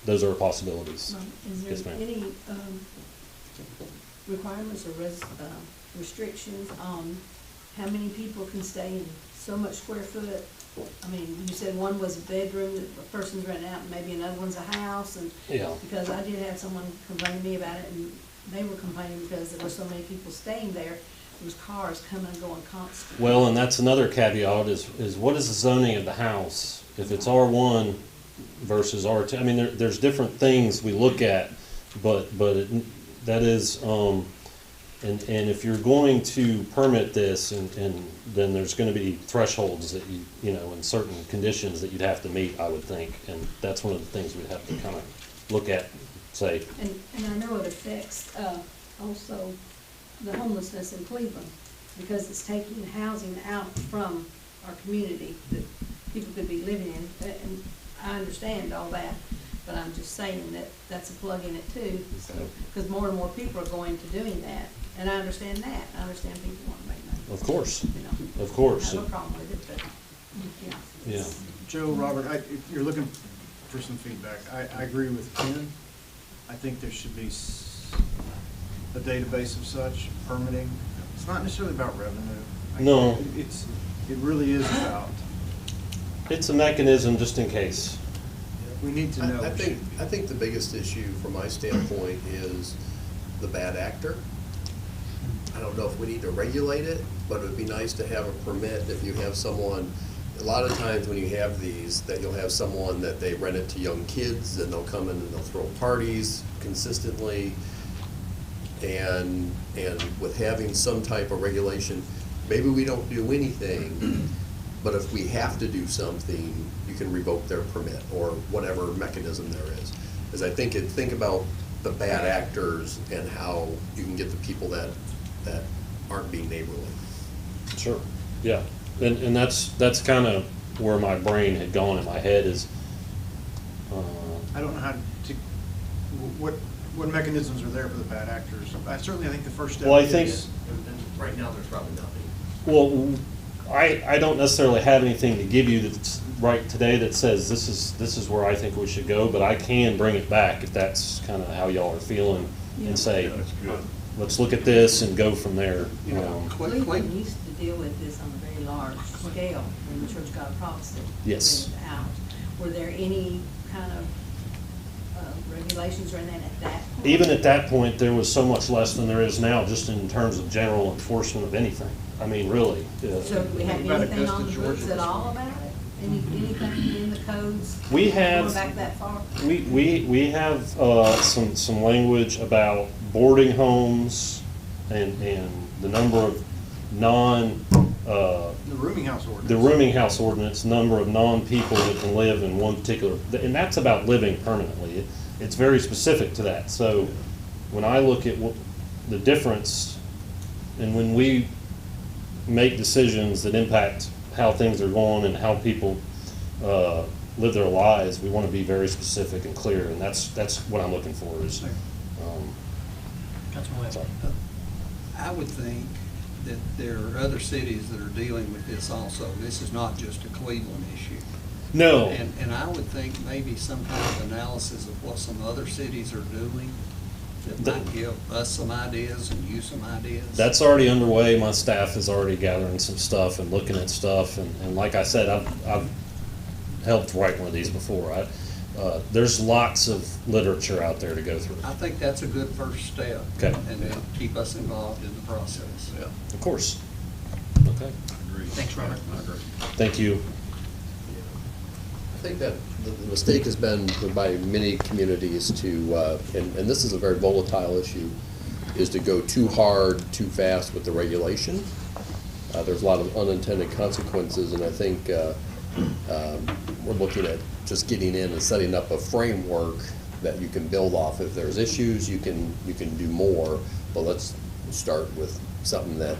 Those are possibilities. Is Yes, there ma'am. any requirements or restrictions on how many people can stay in so much square foot? I mean, you said one was a bedroom that a person's renting out, and maybe another one's a house, and Yeah. because I did have someone complain to me about it, and they were complaining because there were so many people staying there, there was cars coming and going constantly. Well, and that's another caveat is what is the zoning of the house? If it's R1 versus R2, I mean, there's different things we look at, but that is, and if you're going to permit this, and then there's gonna be thresholds that and certain conditions that you'd have to meet, I would think, and that's one of the things we'd have to kind of look at, say. And I know it affects, also the homelessness in Cleveland, because it's taking housing out from our community that people could be living in, and I understand all that, but I'm just saying that that's a plug in it too, because more and more people are going to doing that, and I understand that, I understand people want to make money. Of course, of I course. have a problem with it, but, yeah. Yeah. Joe, Robert, if you're looking for some feedback, I agree with Ken. I think there should be a database of such, permitting. It's not necessarily about revenue. No. It really is about. It's a mechanism just in case. We need to know. I think the biggest issue from my standpoint is the bad actor. I don't know if we need to regulate it, but it would be nice to have a permit if you have someone a lot of times when you have these, that you'll have someone that they rent it to young kids, and they'll come in and they'll throw parties consistently. And with having some type of regulation, maybe we don't do anything, but if we have to do something, you can revoke their permit or whatever mechanism there is. Because I think about the bad actors and how you can get the people that aren't being neighborly. Sure, yeah, and that's kind of where my brain had gone in my head is. I don't know how to, what mechanisms are there for the bad actors? I think the first step Well, I think- is. Right now, there's probably nothing. Well, I don't necessarily have anything to give you that's right today that says this is where I think we should go, but I can bring it back if that's kind of how y'all are feeling and say, let's look at this and go from there. Cleveland used to deal with this on a very large scale when the church got a prophecy. Yes. rented out. Were there any kind of regulations around that at that point? Even at that point, there was so much less than there is now, just in terms of general enforcement of anything. I mean, really. So do we have anything on the books at all about it? Anything in the codes? We have. Going back that far? We have some language about boarding homes and the number of The rooming house ordinance. the rooming house ordinance, number of non-people that can live in one particular, and that's about living permanently. It's very specific to that. So when I look at what the difference, and when we make decisions that impact how things are going and how people live their lives, we want to be very specific and clear, and that's what I'm looking for is. Councilman, I would think that there are other cities that are dealing with this also. This is not just a Cleveland issue. No. And I would think maybe some kind of analysis of what some other cities are doing that might give us some ideas and you some ideas. That's already underway. My staff is already gathering some stuff and looking at stuff, and like I said, I've helped write one of these before. There's lots of literature out there to go through. I think that's a good first step. Okay. And then keep us involved in the process. Yeah. Of course. Okay. I agree. Thanks, Robert. I agree. Thank you. I think that the mistake has been by many communities to, and this is a very volatile issue, is to go too hard, too fast with the regulation. There's a lot of unintended consequences, and I think we're looking at just getting in and setting up a framework that you can build off. If there's issues, you can do more, but let's start with something that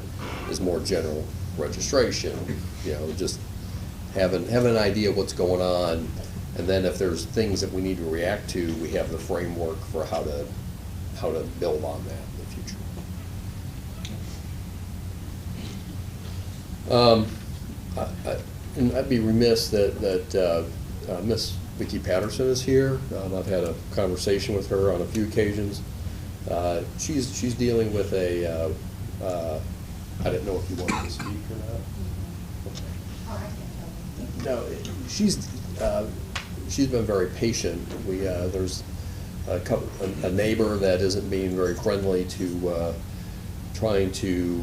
is more general registration, just have an idea of what's going on, and then if there's things that we need to react to, we have the framework for how to build on that in the future. And I'd be remiss that Miss Vicki Patterson is here. I've had a conversation with her on a few occasions. She's dealing with a I didn't know if you wanted to speak or not. No, she's been very patient. There's a neighbor that isn't being very friendly to trying to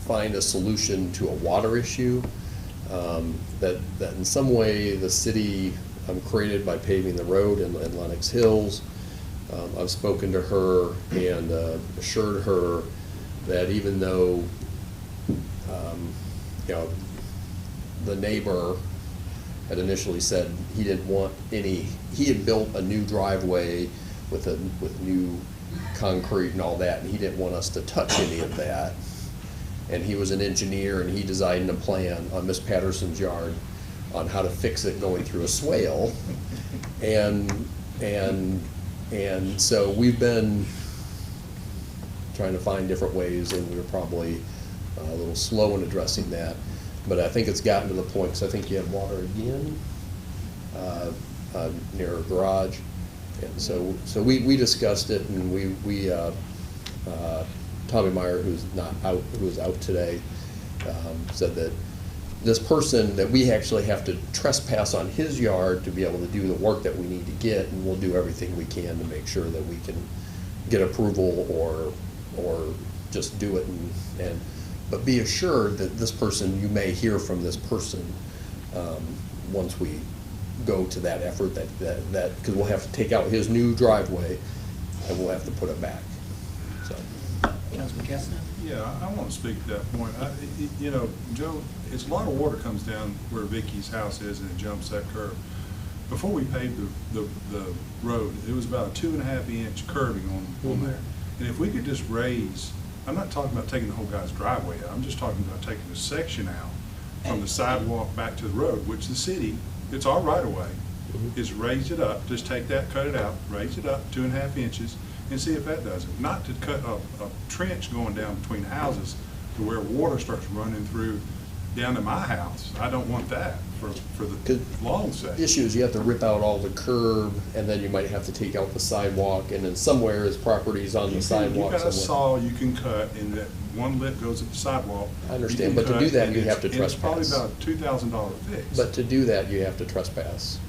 find a solution to a water issue that in some way the city created by paving the road in Lenox Hills. I've spoken to her and assured her that even though the neighbor had initially said he didn't want any, he had built a new driveway with new concrete and all that, and he didn't want us to touch any of that. And he was an engineer, and he designed a plan on Miss Patterson's yard on how to fix it going through a swale. And so we've been trying to find different ways, and we were probably a little slow in addressing that. But I think it's gotten to the point, because I think you have water again near our garage. And so we discussed it, and we Tommy Meyer, who's out today, said that this person, that we actually have to trespass on his yard to be able to do the work that we need to get, and we'll do everything we can to make sure that we can get approval or just do it but be assured that this person, you may hear from this person once we go to that effort, because we'll have to take out his new driveway, and we'll have to put it back, so. Councilman Cassidy? Yeah, I want to speak to that point. You know, Joe, it's a lot of water comes down where Vicky's house is and it jumps that curve. Before we paved the road, it was about a 2.5 inch curving on there. And if we could just raise, I'm not talking about taking the whole guy's driveway out, I'm just talking about taking a section out from the sidewalk back to the road, which the city, it's our right of way, is raise it up, just take that, cut it out, raise it up 2.5 inches, and see if that does it. Not to cut a trench going down between houses to where water starts running through down to my house. I don't want that for the long section. The issue is you have to rip out all the curb, and then you might have to take out the sidewalk, and then somewhere is properties on the sidewalk You got a somewhere. saw you can cut, and that one lip goes at the sidewalk. I understand, You but can to do cut, that, and you have to it's probably trespass. about a $2,000 fix. But to do that, you have to trespass.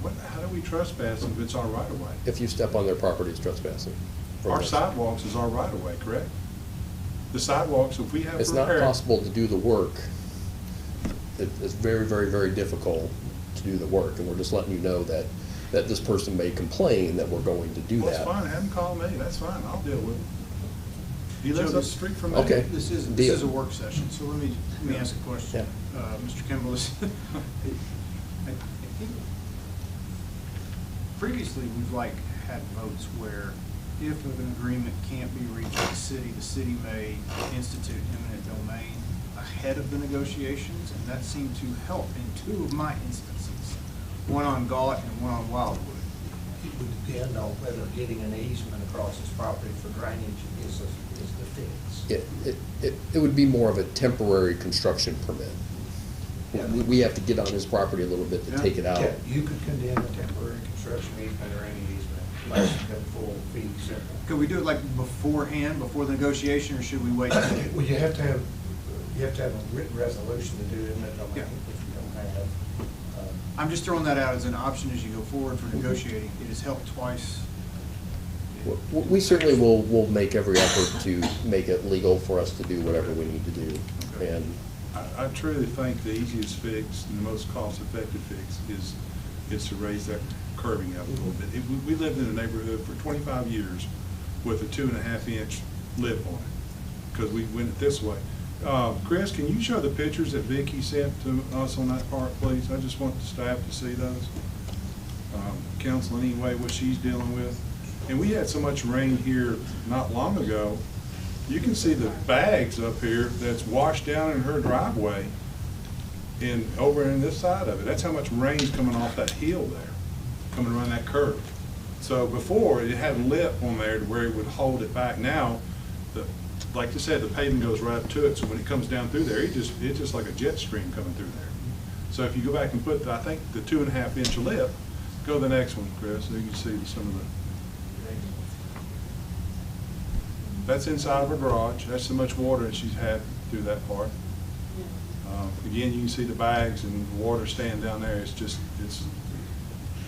How do we trespass if it's our right of way? If you step on their property, it's trespassing. Our sidewalks is our right of way, correct? The sidewalks, if we have It's to not repair. possible to do the work. It's very, very, very difficult to do the work, and we're just letting you know that this person may complain that we're going to do Well, that's that. fine, have him call me, that's fine, I'll deal with it. He lives Joe, up the street from me. Okay. This is Deal. a work session, so let me ask a question. Mr. Kimball, I think previously we've had votes where if an agreement can't be reached with the city may institute eminent domain ahead of the negotiations, and that seemed to help in 2 of my instances, one on Gaunt and one on Wildwood. It would depend on whether getting an easement across his property for drainage is the fix. It would be more of a temporary construction permit. We have to get on his property a little bit to take it out. Yeah, you could condemn a temporary construction easement or any easement, less than full fee simple. Could we do it beforehand, before the negotiation, or should we wait? Well, you have to have a written resolution to do eminent domain, Yeah. which we don't have. I'm just throwing that out as an option as you go forward for negotiating. It has helped twice. We certainly will make every effort to make it legal for us to do whatever we need to do. And I truly think the easiest fix and the most cost-effective fix is to raise that curbing up a little bit. We lived in a neighborhood for 25 years with a 2.5 inch lip on it, because we went it this way. Chris, can you show the pictures that Vicki sent to us on that part, please? I just want the staff to see those. Council, anyway, what she's dealing with. And we had so much rain here not long ago. You can see the bags up here that's washed down in her driveway and over in this side of it. That's how much rain's coming off that hill there, coming around that curve. So before, it had a lip on there to where it would hold it back. Now, like you said, the pavement goes right up to it, so when it comes down through there, it's just like a jet stream coming through there. So if you go back and put, I think, the 2.5 inch lip, go to the next one, Chris, so you can see some of the. That's inside of her garage. That's so much water that she's had through that part. Again, you can see the bags and the water staying down there. It's just, it's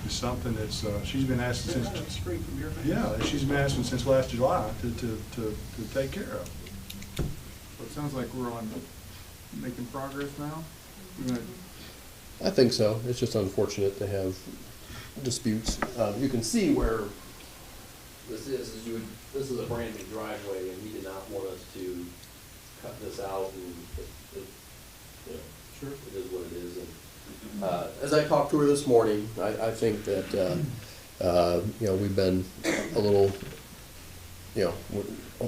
something that's, she's been asking since. That's street from your house. Yeah, she's been asking since last July to take care of. So it sounds like we're making progress now. I think so. It's just unfortunate to have disputes. You can see where this is. This is a brand new driveway, and he did not want us to cut this out. And sure, it is what it is. And as I talked to her this morning, I think that we've been a little,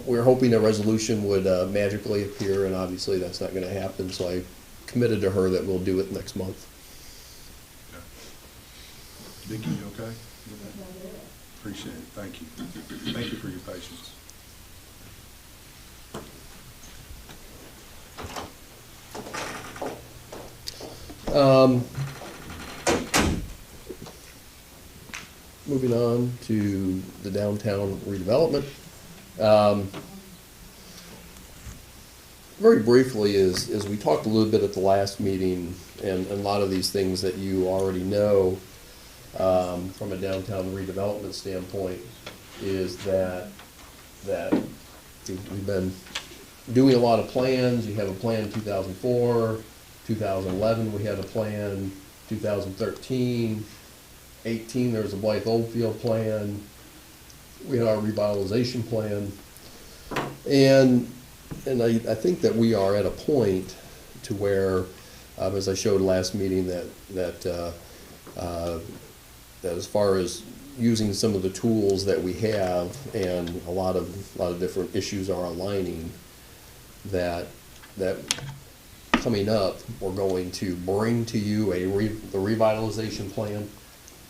we're hoping a resolution would magically appear, and obviously that's not going to happen. So I committed to her that we'll do it next month. Vicki, you okay? Appreciate it. Thank you. Thank you for your patience. Moving on to the downtown redevelopment. Very briefly, as we talked a little bit at the last meeting, and a lot of these things that you already know from a downtown redevelopment standpoint, is that we've been doing a lot of plans. You have a plan in 2004, 2011, we had a plan. 2013, 18, there was a Blythe Oldfield plan. We had our revitalization plan. And I think that we are at a point to where, as I showed last meeting, that as far as using some of the tools that we have, and a lot of different issues are aligning, that coming up, we're going to bring to you the revitalization plan.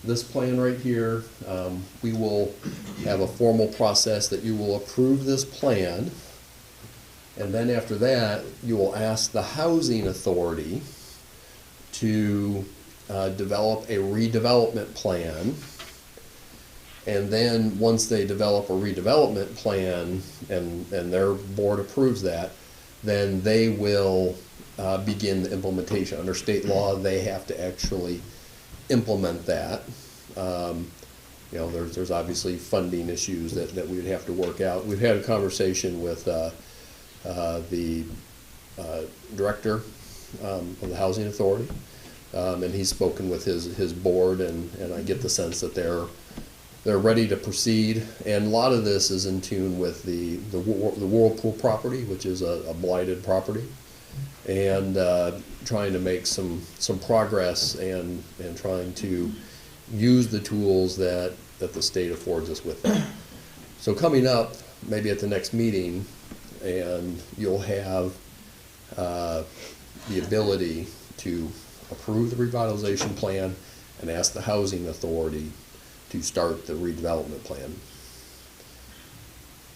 This plan right here, we will have a formal process that you will approve this plan, and then after that, you will ask the housing authority to develop a redevelopment plan. And then, once they develop a redevelopment plan and their board approves that, then they will begin the implementation. Under state law, they have to actually implement that. You know, there's obviously funding issues that we would have to work out. We've had a conversation with the director of the housing authority, and he's spoken with his board, and I get the sense that they're ready to proceed. And a lot of this is in tune with the Whirlpool property, which is a blighted property, and trying to make some progress and trying to use the tools that the state affords us with that. So coming up, maybe at the next meeting, and you'll have the ability to approve the revitalization plan and ask the housing authority to start the redevelopment plan.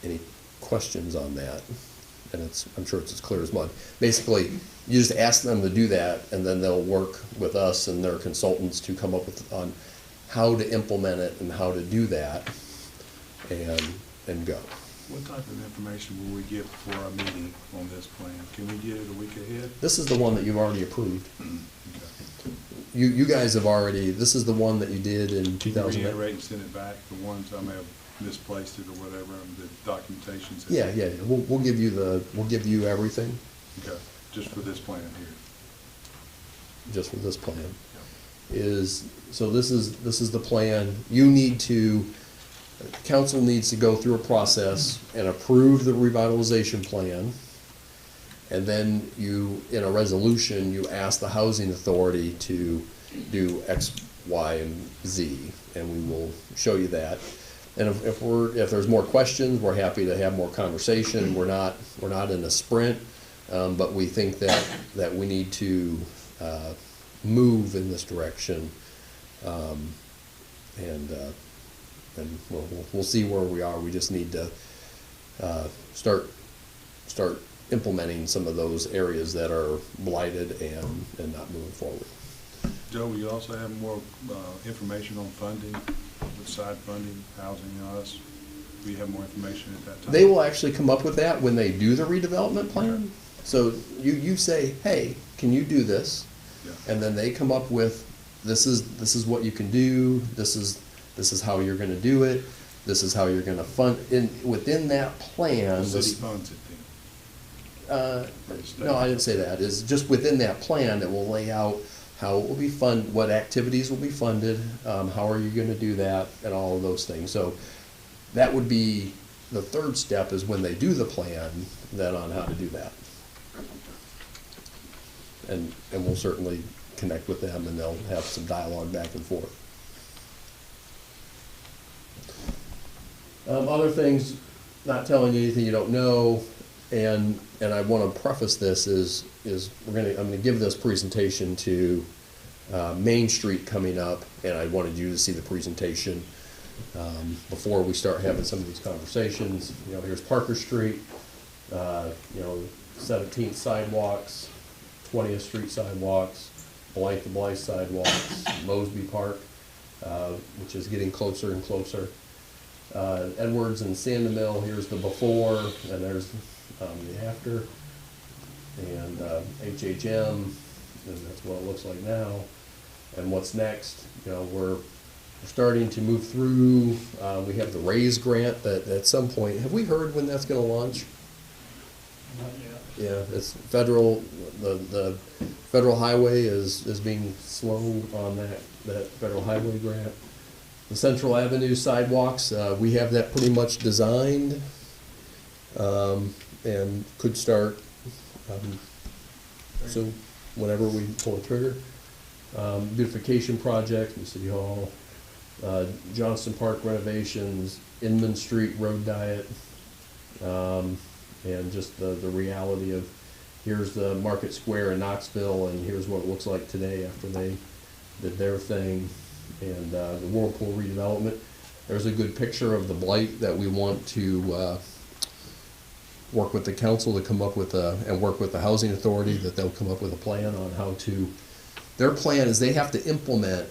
Any questions on that? And I'm sure it's as clear as mud. Basically, you just ask them to do that, and then they'll work with us and their consultants to come up with on how to implement it and how to do that, and go. What type of information will we get for our meeting on this plan? Can we get it a week ahead? This is the one that you've already approved. Okay. You guys have already, this is the one that you did in 2008. Can you reiterate and send it back, the ones I may have misplaced it or whatever, and the documentations? Yeah. We'll give you everything. Okay, just for this plan here. Just for this plan. So this is the plan. You need to, council needs to go through a process and approve the revitalization plan. And then you, in a resolution, you ask the housing authority to do X, Y, and Z, and we will show you that. And if there's more questions, we're happy to have more conversation. We're not in a sprint, but we think that we need to move in this direction, and we'll see where we are. We just need to start implementing some of those areas that are blighted and not moving forward. Joe, will you also have more information on funding, with side funding, housing, us? Will you have more information at that time? They will actually come up with that when they do the redevelopment plan. So you say, hey, can you do this? Yeah. And then they come up with, this is what you can do, this is how you're gonna do it, this is how you're gonna fund, within that plan. The city funds it then? No, I didn't say that. It's just within that plan that will lay out how it will be funded, what activities will be funded, how are you gonna do that, and all of those things. So that would be, the third step is when they do the plan, then on how to do that. And we'll certainly connect with them, and they'll have some dialogue back and forth. Other things, not telling you anything you don't know, and I want to preface this is I'm going to give this presentation to Main Street coming up, and I wanted you to see the presentation before we start having some of these conversations. You know, here's Parker Street, 17th sidewalks, 20th Street sidewalks, Blythe to Blythe sidewalks, Mosby Park, which is getting closer and closer. Edwards and Sandamill, here's the before, and there's the after, and HHM, and that's what it looks like now. And what's next? You know, we're starting to move through. We have the RAISE grant that at some point, have we heard when that's going to launch? Yeah, it's federal, the federal highway is being slow on that federal highway grant. The Central Avenue sidewalks, we have that pretty much designed, and could start, soon, whenever we pull the trigger. Beautification project in City Hall, Johnston Park renovations, Inman Street road diet, and just the reality of here's the Market Square in Knoxville, and here's what it looks like today after they did their thing, and the Whirlpool redevelopment. There's a good picture of the blight that we want to work with the council to come up with and work with the housing authority, that they'll come up with a plan on how to, their plan is they have to implement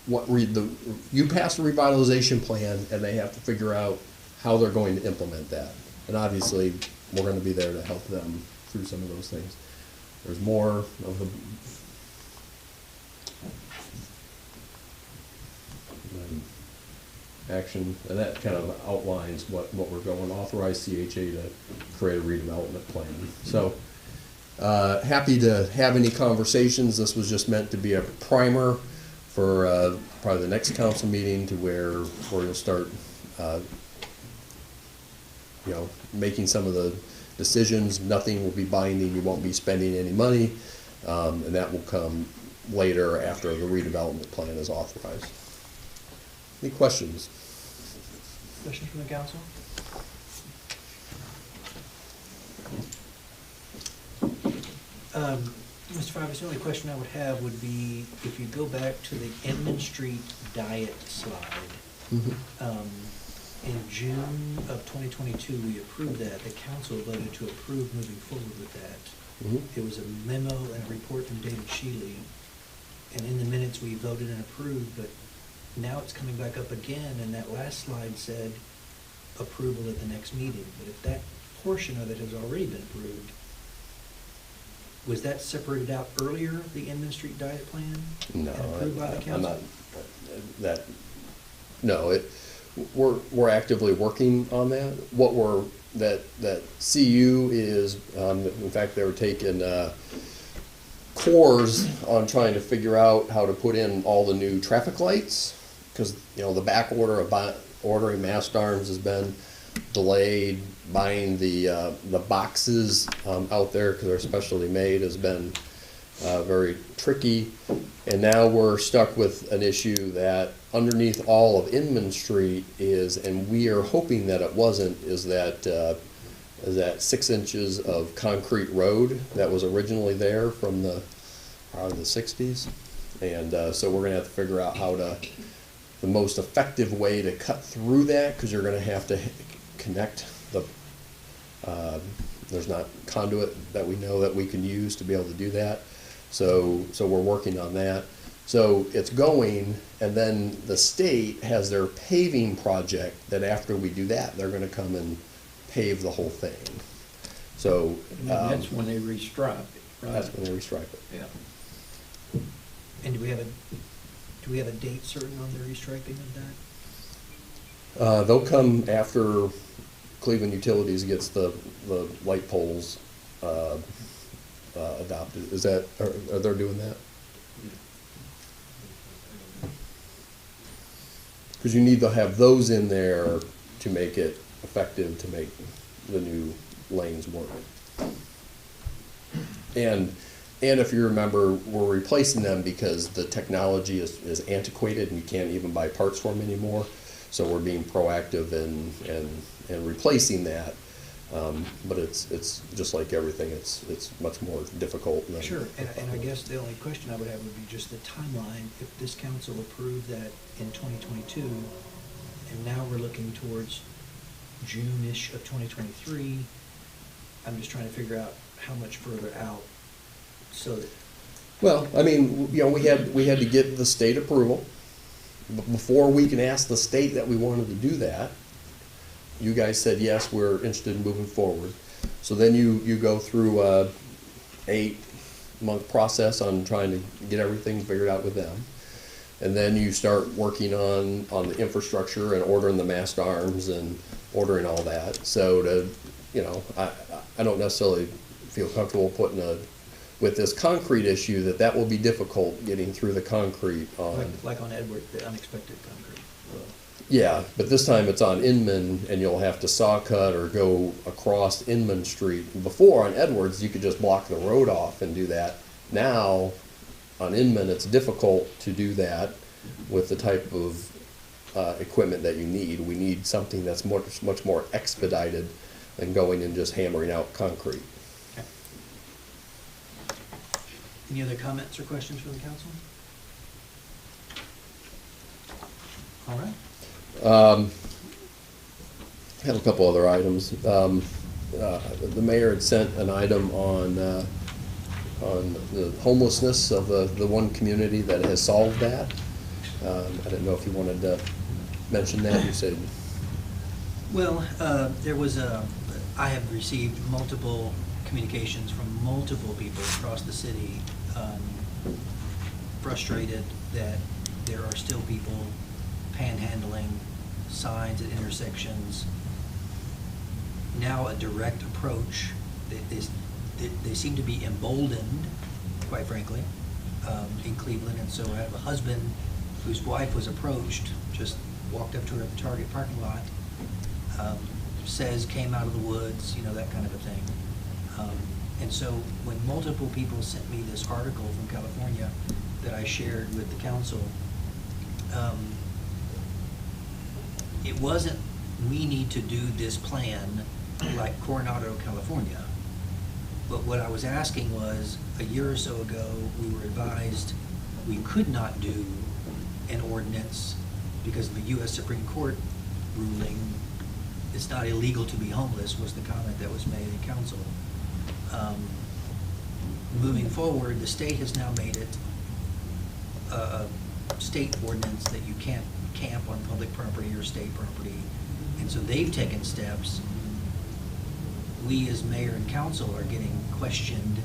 what you pass a revitalization plan, and they have to figure out how they're going to implement that. And obviously, we're going to be there to help them through some of those things. There's more of the action, and that kind of outlines what we're going, authorize CHA to create a redevelopment plan. So, happy to have any conversations. This was just meant to be a primer for probably the next council meeting, to where you'll start making some of the decisions. Nothing will be binding, you won't be spending any money, and that will come later after the redevelopment plan is authorized. Any questions? Questions from the council? Mr. Fibers, the only question I would have would be, if you go back to the Inman Street diet slide, in June of 2022, we approved that. The council voted to approve moving forward with that. It was a memo and a report from David Shealy, and in the minutes we voted and approved, but now it's coming back up again, and that last slide said approval at the next meeting. But if that portion of it has already been approved, was that separated out earlier, the Inman Street diet plan? No, and approved by the council? We're actively working on that. That CU is, in fact, they were taking course on trying to figure out how to put in all the new traffic lights, because the back order of ordering mast arms has been delayed. Buying the boxes out there, because they're specially made, has been very tricky. And now we're stuck with an issue that underneath all of Inman Street is, and we are hoping that it wasn't, is that 6 inches of concrete road that was originally there from probably the 60s. And so we're going to have to figure out the most effective way to cut through that, because you're going to have to connect there's not conduit that we know that we can use to be able to do that. So we're working on that. So it's going, and then the state has their paving project that after we do that, they're going to come and pave the whole thing. So that's when they restripe it, right? That's when they restripe it. Yeah. And do we have a date certain on the restriping of that? They'll come after Cleveland Utilities gets the light poles adopted. Are they doing that? Because you need to have those in there to make it effective, to make the new lanes work. And if you remember, we're replacing them because the technology is antiquated and you can't even buy parts for them anymore. So we're being proactive and replacing that. But it's just like everything, it's much more difficult. Sure, and I guess the only question I would have would be just the timeline. If this council approved that in 2022, and now we're looking towards June-ish of 2023, I'm just trying to figure out how much further out, so that. Well, I mean, we had to get the state approval. But before we can ask the state that we wanted to do that, you guys said, yes, we're interested in moving forward. So then you go through a 8-month process on trying to get everything figured out with them. And then you start working on the infrastructure and ordering the mast arms and ordering all that. So I don't necessarily feel comfortable putting with this concrete issue, that will be difficult getting through the concrete on. Like on Edward, the unexpected concrete. Yeah, but this time it's on Inman, and you'll have to saw cut or go across Inman Street. Before, on Edwards, you could just block the road off and do that. Now, on Inman, it's difficult to do that with the type of equipment that you need. We need something that's much more expedited than going and just hammering out concrete. Okay. Any other comments or questions from the council? All right. I have a couple other items. The mayor had sent an item on the homelessness of the one community that has solved that. I didn't know if you wanted to mention that. You said. Well, I have received multiple communications from multiple people across the city, frustrated that there are still people panhandling, signs at intersections. Now a direct approach. They seem to be emboldened, quite frankly, in Cleveland. And so I have a husband whose wife was approached, just walked up to her at the Target parking lot, says came out of the woods, that kind of a thing. And so when multiple people sent me this article from California that I shared with the council, it wasn't, we need to do this plan like Coronado, California. But what I was asking was, a year or so ago, we were advised we could not do an ordinance because of the U.S. Supreme Court ruling. It's not illegal to be homeless, was the comment that was made in council. Moving forward, the state has now made it a state ordinance that you can't camp on public property or state property. And so they've taken steps. We as mayor and council are getting questioned,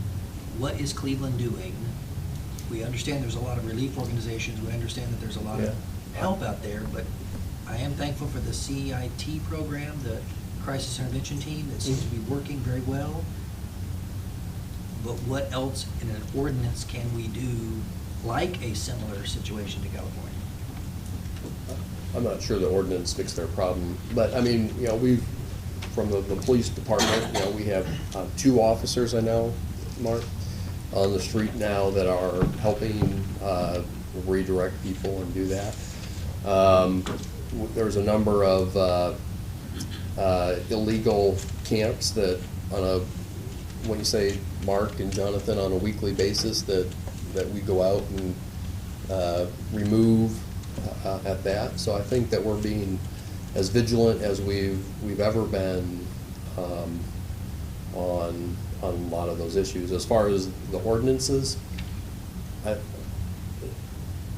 what is Cleveland doing? We understand there's a lot of relief organizations, we understand that there's a lot of help out there, but I am thankful for the CIT program, the Crisis Intervention Team, that seems to be working very well. But what else in an ordinance can we do like a similar situation to California? I'm not sure the ordinance fixed their problem, but I mean, we've, from the police department, we have 2 officers I know, Mark, on the street now that are helping redirect people and do that. There's a number of illegal camps that when you say Mark and Jonathan, on a weekly basis that we go out and remove at that. So I think that we're being as vigilant as we've ever been on a lot of those issues. As far as the ordinances,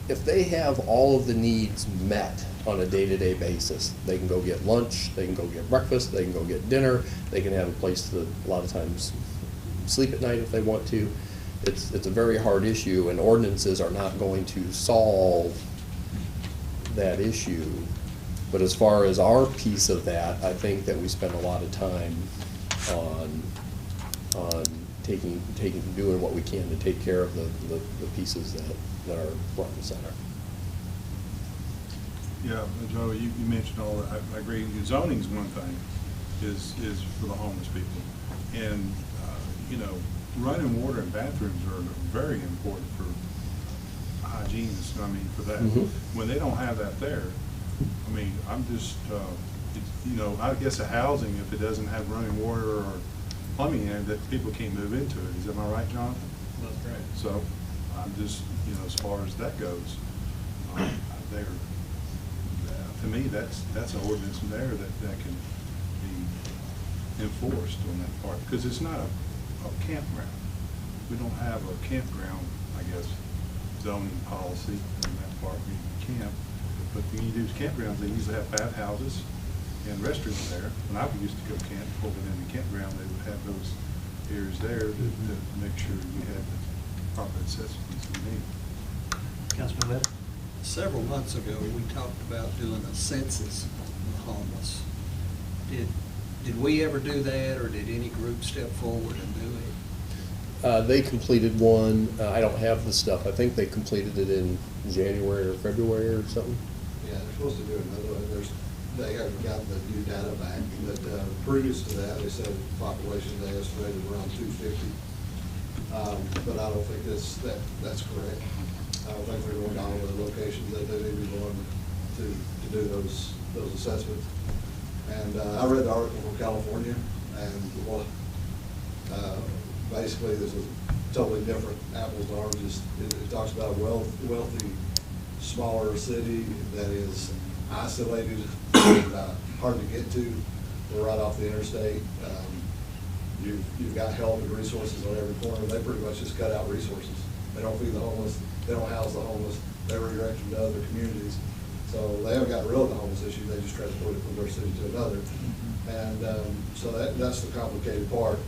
if they have all of the needs met on a day-to-day basis, they can go get lunch, they can go get breakfast, they can go get dinner, they can have a place to, a lot of times, sleep at night if they want to. It's a very hard issue, and ordinances are not going to solve that issue. But as far as our piece of that, I think that we spend a lot of time on doing what we can to take care of the pieces that are front and center. Yeah, Joe, you mentioned all that. I agree. Zoning's one thing, is for the homeless people. And, running water and bathrooms are very important for hygiene, for that. Mm-hmm. When they don't have that there, I'm just, I guess a housing, if it doesn't have running water or plumbing in it, that people can't move into it. Am I right, Jonathan? That's right. So I'm just, as far as that goes, to me, that's an ordinance in there that can be enforced on that part, because it's not a campground. We don't have a campground, I guess, zoning policy in that part. We camp, but when you do campgrounds, they usually have bathhouses and restrooms there. When I used to go camp over in the campground, they would have those areas there to make sure you had the proper accessories you need. Councilman Webb? Several months ago, we talked about doing a census of the homeless. Did Did we ever do that, or did any group step forward and do it? They completed one, I don't have the stuff, I think they completed it in January or February or something. Yeah, they're supposed to do another one. They haven't got the new data back, but previous to that, they said population they estimated around 250. But I don't think that's correct. I don't think they're going to all the locations that they need to be going to do those assessments. And I read the article from California, and basically this is totally different, apples and oranges. It talks about a wealthy, smaller city that is isolated, and, hard to get to. They're right off the interstate. You've got help and resources on every corner. They pretty much just cut out resources. They don't feed the homeless. They don't house the homeless. They redirect them to other communities. So they haven't got rid of the homeless issue. They just transport it from their city to another. And so that's the complicated part.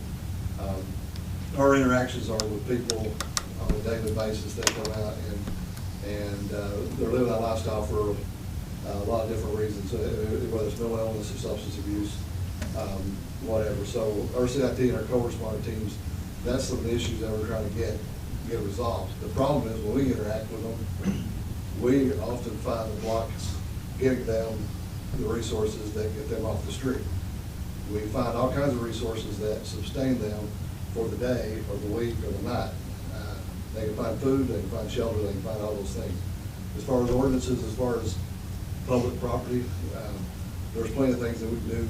Our interactions are with people on a daily basis. They go out and they're living that lifestyle for a lot of different reasons, whether it's mental illness or substance abuse, whatever. So our CIT and our co-responder teams, that's some of the issues that we're trying to get resolved. The problem is when we interact with them, we often find the blocks getting them the resources that get them off the street. We find all kinds of resources that sustain them for the day or the week or the night. They can find food, they can find shelter, they can find all those things. As far as ordinances, as far as public property, there's plenty of things that we can do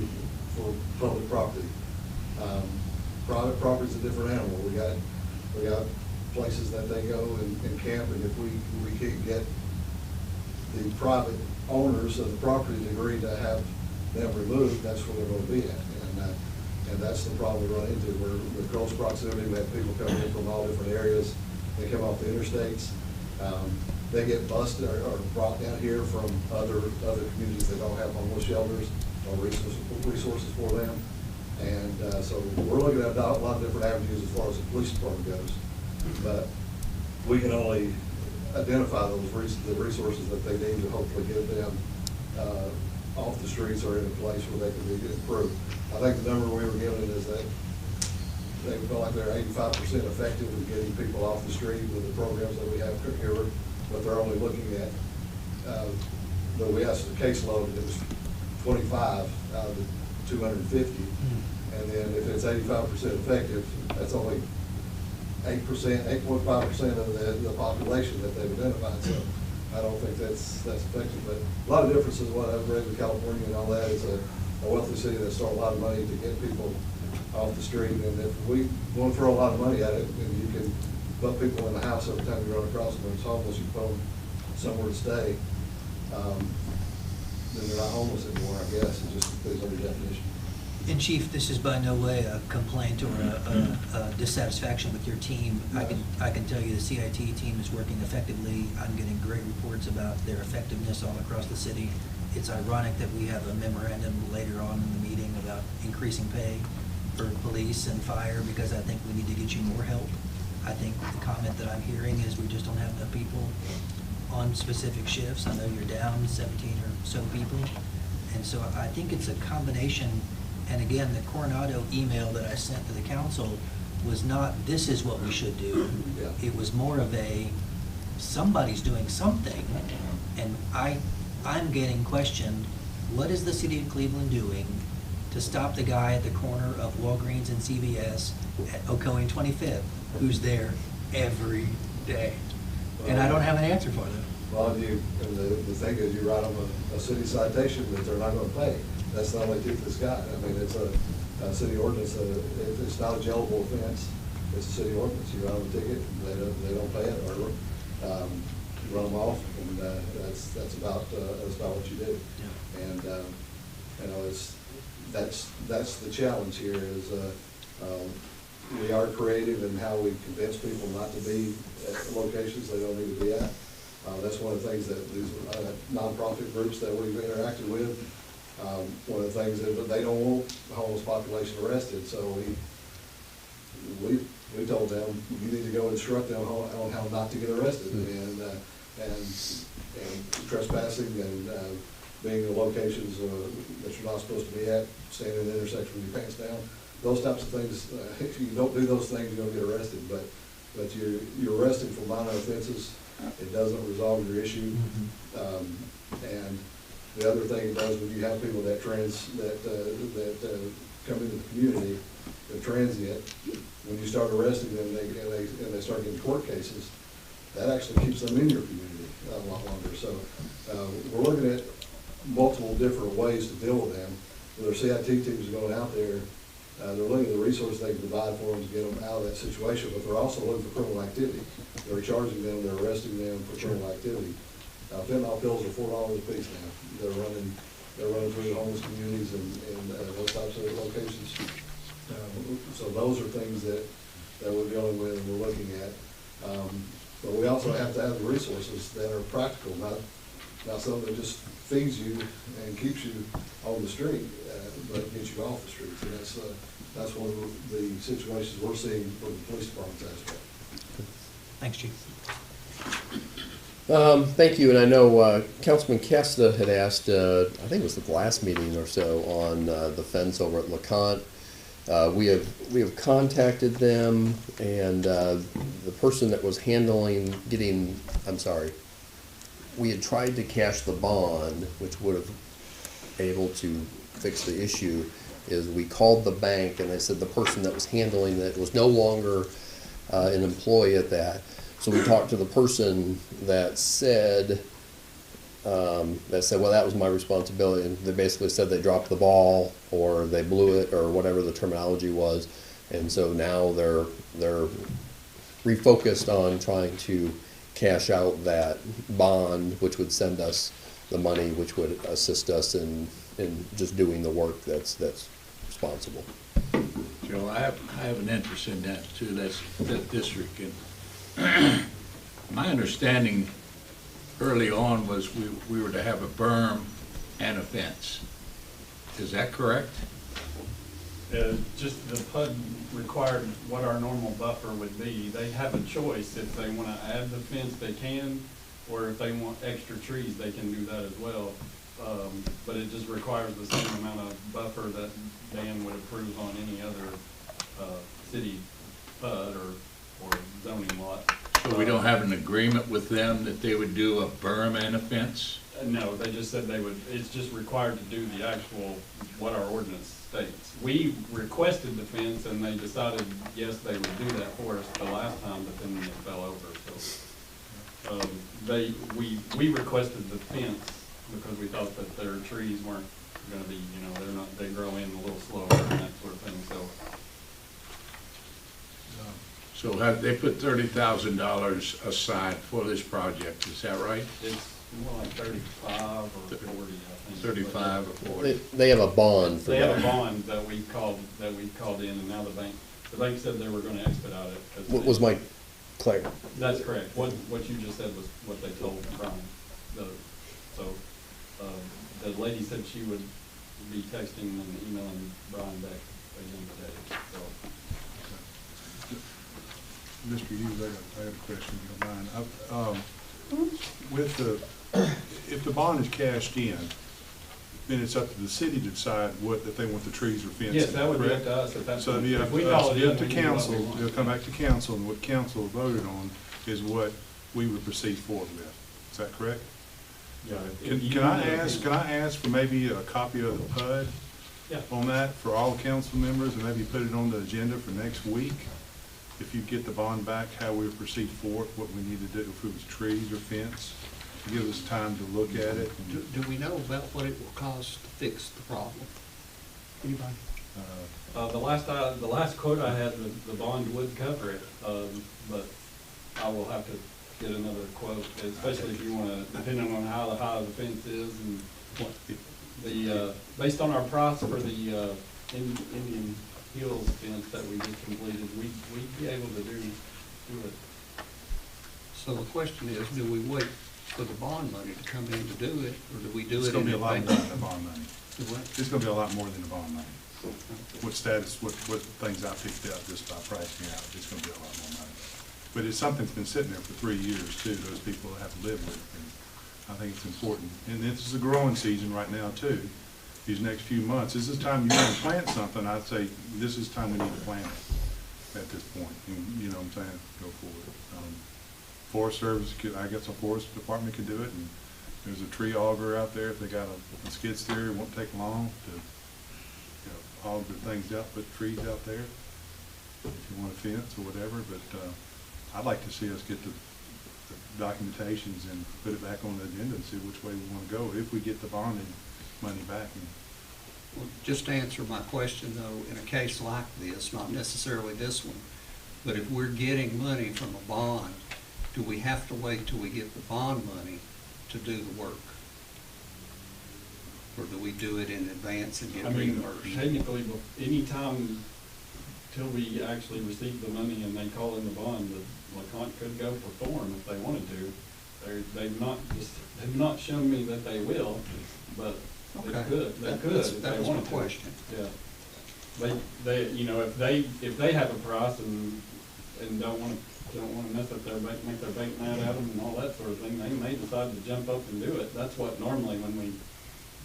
for public property. Private property is a different animal. We got places that they go and camp, and if we can't get the private owners of the property to agree to have them removed, that's where they're going to be at. And that's the problem we run into. We're with close proximity. We have people coming in from all different areas. They come off the interstates. They get bused or brought down here from other communities that don't have homeless shelters or resources for them. And so we're looking at a lot of different avenues as far as the police department goes. But we can only identify the resources that they need to hopefully get them off the streets or in a place where they can be improved. I think the number we were given is that they feel like they're 85% effective in getting people off the street with the programs that we have here, but they're only looking at, we asked the caseload, it was 25 out of the 250. And then if it's 85% effective, that's only 8.5% of the population that they've identified. So I don't think that's effective. But a lot of differences. What I've read in California and all that is a wealthy city that's thrown a lot of money to get people off the street. And if we want to throw a lot of money at it, and you can put people in the house every time you run across them, it's homeless, you put them somewhere to stay, then they're not homeless anymore, I guess. It just depends on your definition. And Chief, this is by no way a complaint or a dissatisfaction with your team. I can tell you the CIT team is working effectively. I'm getting great reports about their effectiveness all across the city. It's ironic that we have a memorandum later on in the meeting about increasing pay for police and fire, because I think we need to get you more help. I think the comment that I'm hearing is we just don't have enough people on specific shifts. I know you're down 17 or so people. And so I think it's a combination. And again, the Coronado email that I sent to the council was not, this is what we should do. It was more of a, somebody's doing something. And I'm getting questioned, what is the city of Cleveland doing to stop the guy at the corner of Walgreens and CVS at Ocoee and 25th, who's there every day? And I don't have an answer for them. Well, the thing is, you write them a city citation that they're not going to pay. That's the only tooth it's got. I mean, it's a city ordinance. It's not a jailable offense. It's a city ordinance. You write them a ticket, they don't pay it, or you run them off, and that's about what you do. Yeah. And you know, that's the challenge here is we are creative in how we convince people not to be at locations they don't need to be at. That's one of the things that these nonprofit groups that we've interacted with. One of the things is that they don't want the homeless population arrested, so we told them you need to go instruct them on how not to get arrested, and trespassing and being in locations that you're not supposed to be at, standing in the intersection with your pants down. Those types of things, if you don't do those things, you're gonna get arrested, but you're arrested for minor offenses. It doesn't resolve your issue. And the other thing it does, when you have people that come into the community, the transient, when you start arresting them, and they start getting court cases, that actually keeps them in your community a lot longer. So we're looking at multiple different ways to deal with them. With our CIT teams going out there, they're looking at the resources they can provide for them to get them out of that situation, but they're also looking for criminal activity. They're charging them, they're arresting them for criminal activity. Fentanyl pills are $4 a piece now. They're running through the homeless communities and those types of locations. So those are things that we're dealing with and we're looking at. But we also have to have the resources that are practical, not something that just feeds you and keeps you on the street, but gets you off the streets. And that's one of the situations we're seeing from the police department's aspect. Thanks, Chief. Thank you, and I know Councilman Kesta had asked, I think it was the last meeting or so, on the fence over at LeConte. We have contacted them, and the person that was handling we had tried to cash the bond, which would have able to fix the issue. Is we called the bank, and they said the person that was handling it was no longer an employee at that. So we talked to the person that said, well, that was my responsibility, and they basically said they dropped the ball, or they blew it, or whatever the terminology was, and so now they're refocused on trying to cash out that bond, which would send us the money, which would assist us in just doing the work that's responsible. Joe, I have an interest in that too. That district, and my understanding early on was we were to have a berm and a fence. Is that correct? Just the PUD required what our normal buffer would be. They have a choice. If they want to add the fence, they can, or if they want extra trees, they can do that as well. But it just requires the same amount of buffer that Dan would approve on any other city PUD or zoning lot. So we don't have an agreement with them that they would do a berm and a fence? No, they just said they would, it's just required to do the actual, what our ordinance states. We requested the fence and they decided, yes, they would do that for us the last time, but then it fell over, so. We requested the fence because we thought that their trees weren't gonna be, they grow in a little slower and that sort of thing, so. So have they put $30,000 aside for this project, is that right? It's more like 35 or 40, I think. 35 or 40. They have a bond for They that. have a bond that we called in, and now the bank said they were gonna expedite it. What was my clarity? That's correct. What you just said was what they told Brian. The lady said she would be texting and emailing Brian back again today, so. Mr. Hughes, I have a question, if you don't mind. If the bond is cashed in, then it's up to the city to decide if they want the trees or fence. Yes, that would be up to us at that So point. it'd be up If we to call us, it it'd in, be up to we do what we council, want. it'll come back to council, and what council voted on is what we would proceed forward with. Is that correct? Yeah. Can I ask for maybe a copy of the PUD on that for all council members, and maybe put it on the agenda for next week? If you get the bond back, how we would proceed forward, what we need to do, if it was trees or fence, to give us time to look at it. Do we know about what it will cost to fix the problem? Anybody? The last quote I had, the bond would cover it, but I will have to get another quote, especially if you want to, depending on how high the fence is and what based on our price for the Indian Hills fence that we just completed, we'd be able to do it. So the question is, do we wait for the bond money to come in to do it, or do we do It's it gonna in be a lot more advance? than the bond money. What? It's gonna be a lot more than the bond money. What things I picked up just by pricing out, it's gonna be a lot more money. But it's something that's been sitting there for 3 years too, those people have lived with it. And I think it's important. And this is a growing season right now too. These next few months, this is time you want to plant something, I'd say this is time we need to plant it at this point. And you know what I'm saying? Go for it. Forest Service, I guess a forest department could do it. And there's a tree auger out there. If they got a skid steer, it won't take long to aug the things out, put trees out there if you want a fence or whatever. But I'd like to see us get the documentations and put it back on the agenda and see which way we want to go if we get the bonding money back. Well, just to answer my question though, in a case like this, not necessarily this one, but if we're getting money from a bond, do we have to wait till we get the bond money to do the work? Or do we do it in advance and get reimbursed? Technically, anytime till we actually receive the money and they call in the bond, the LeConte could go for form if they wanted to. They've not shown me that they will, but they could. They could if they was wanted my to. question. Yeah. They you know, if they have a price and don't want to mess up their bait, make their bait mad at them and all that sort of thing, they may decide to jump up and do it. That's what normally when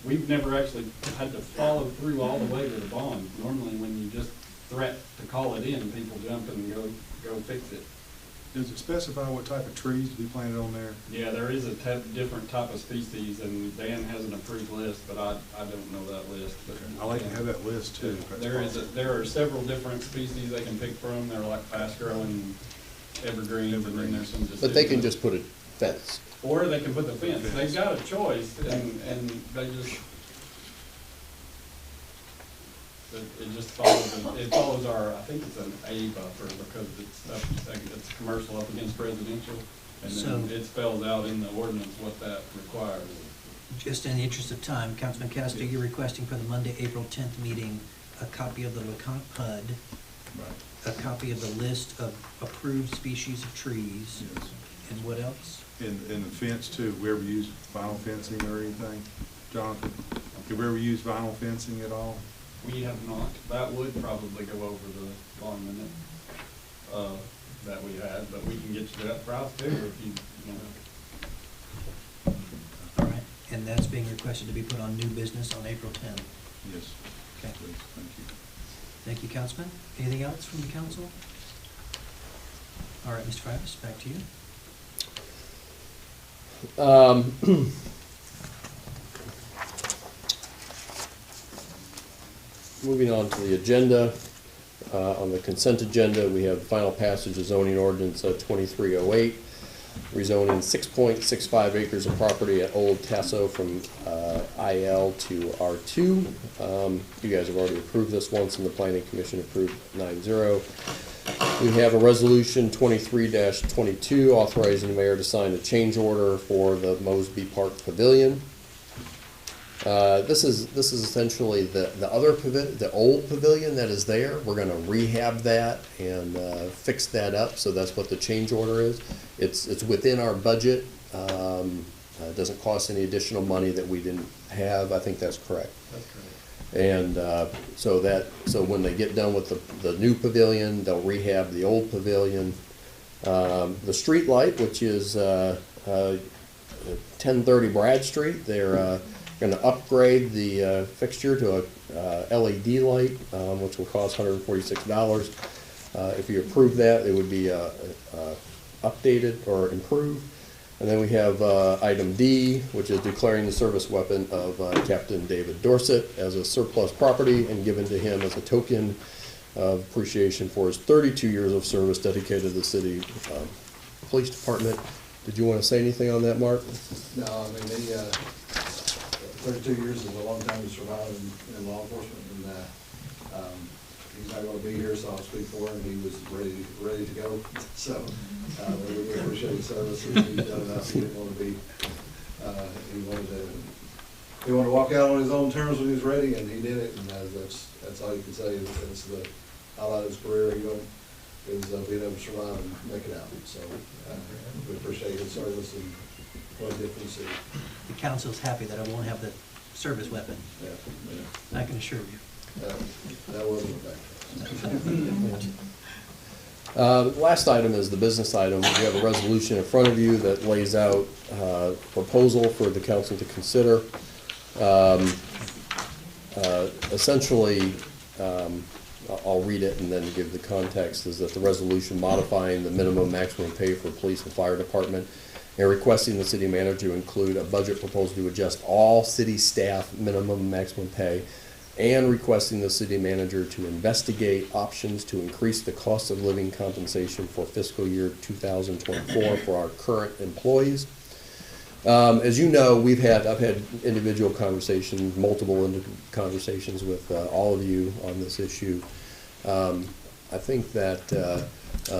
we've never actually had to follow through all the way to the bond. Normally when you just threat to call it in, people jump and go fix it. Does it specify what type of trees to be planted on there? Yeah, there is a different type of species, and Dan has an approved list, but I don't know that list. But I like to have that list too. There are several different species they can pick from. They're like fast growing evergreens, and then there's some decisions. But they can just put a fence. Or they can put the fence. They've got a choice, and they just. It just follows our, I think it's an A buffer because it's commercial up against residential, and then it spells out in the ordinance what that requires. Just in the interest of time, Councilman Castor, you're requesting for the Monday, April 10th meeting, a copy of the LeConte PUD, a copy of the list of approved species of trees, and what else? And the fence too. We ever use vinyl fencing or anything, Jonathan? Have we ever used vinyl fencing at all? We have not. That would probably go over the bond limit that we had, but we can get you that price too if you know. All right, and that's being requested to be put on new business on April 10th. Yes. Okay. Please. Thank you. Thank you, Councilman. Anything else from the council? All right, Mr. Travis, back to you. Moving on to the agenda, on the consent agenda, we have final passage of zoning ordinance 2308, rezoning 6.65 acres of property at Old Tasso from IL to R2. You guys have already approved this once, and the Planning Commission approved 9-0. We have a resolution 23-22 authorizing the mayor to sign a change order for the Mosby Park Pavilion. This is essentially the other pavilion, the old pavilion that is there. We're going to rehab that and fix that up. So that's what the change order is. It's within our budget. It doesn't cost any additional money that we didn't have. I think that's correct. That's correct. And so when they get done with the new pavilion, they'll rehab the old pavilion. The street light, which is 1030 Brad Street, they're going to upgrade the fixture to a LED light, which will cost $146. If you approve that, it would be updated or improved. And then we have item D, which is declaring the service weapon of Captain David Dorset as a surplus property and given to him as a token of appreciation for his 32 years of service dedicated to the city police department. Did you want to say anything on that, Mark? No, I mean, 32 years is a long time to survive in law enforcement, and he's not going to be here, so I'll speak for him. He was ready to go, so we appreciate his service. He's done enough. He didn't want to be. He wanted to walk out on his own terms when he was ready, and he did it. And that's all you can say. It's the highlight of his career. Is being able to survive and make it out. So we appreciate his service and what he did for the city. The council's happy that I won't have the service weapon. Yeah. I can assure you. That wasn't Last item is the business item. We have a resolution in front of you that lays out a proposal for the council to consider. Essentially, I'll read it and then give the context, is that the resolution modifying the minimum maximum pay for police and fire department and requesting the city manager to include a budget proposal to adjust all city staff minimum maximum pay, and requesting the city manager to investigate options to increase the cost of living compensation for fiscal year 2024 for our current employees. As you know, I've had individual conversations, multiple conversations with all of you on this issue. I think that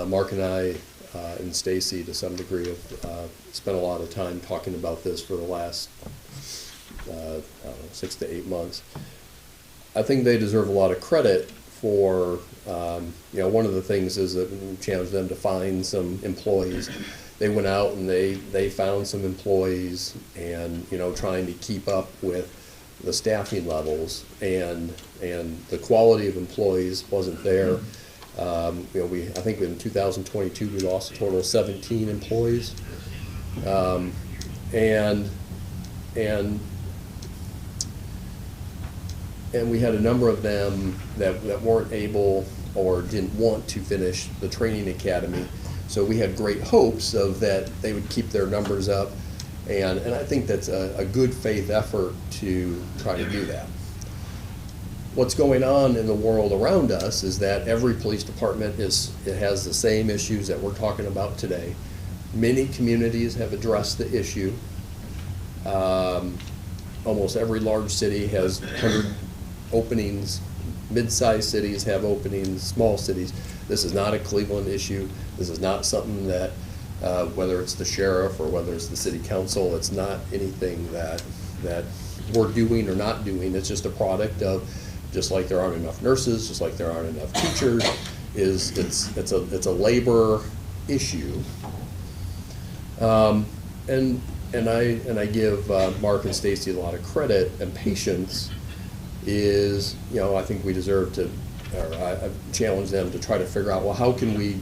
Mark and I and Stacy, to some degree, have spent a lot of time talking about this for the last I don't know, 6 to 8 months. I think they deserve a lot of credit for, one of the things is that we challenged them to find some employees. They went out and they found some employees, and, trying to keep up with the staffing levels, and the quality of employees wasn't there. I think in 2022 we lost a total of 17 employees, and we had a number of them that weren't able or didn't want to finish the training academy. So we had great hopes of that they would keep their numbers up, and I think that's a good faith effort to try to do that. What's going on in the world around us is that every police department has the same issues that we're talking about today. Many communities have addressed the issue. Almost every large city has 100 openings. Mid-sized cities have openings, small cities. This is not a Cleveland issue. This is not something that, whether it's the sheriff or whether it's the city council, it's not anything that we're doing or not doing. It's just a product of, just like there aren't enough nurses, just like there aren't enough teachers, it's a labor issue. And I give Mark and Stacy a lot of credit and patience. I think we deserve to, or I've challenged them to try to figure out, well, how can we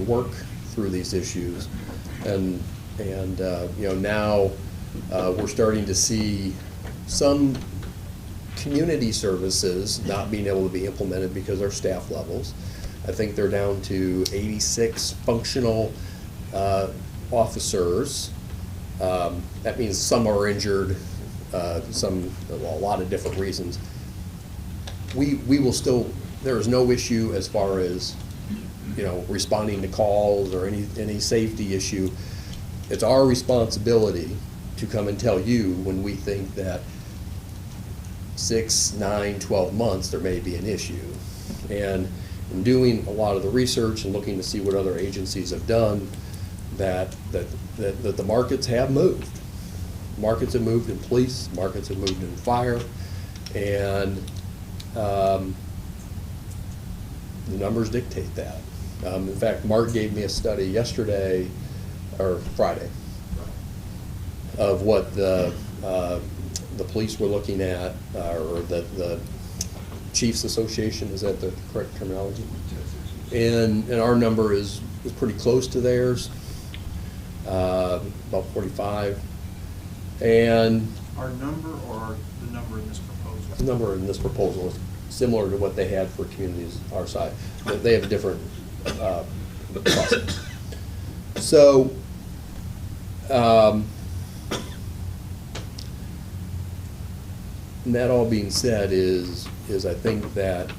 work through these issues, and now we're starting to see some community services not being able to be implemented because of our staff levels. I think they're down to 86 functional officers. That means some are injured, a lot of different reasons. We will still, there is no issue as far as, responding to calls or any safety issue. It's our responsibility to come and tell you when we think that 6, 9, 12 months there may be an issue. And in doing a lot of the research and looking to see what other agencies have done, that the markets have moved. Markets have moved in police, markets have moved in fire, and the numbers dictate that. In fact, Mark gave me a study yesterday, or Friday, of what the police were looking at, or the Chiefs Association, is that the correct terminology? And our number is pretty close to theirs, about 45. And Our number or the number in this proposal? the number in this proposal is similar to what they had for communities our side. But they have a different process. So, and that all being said is I think that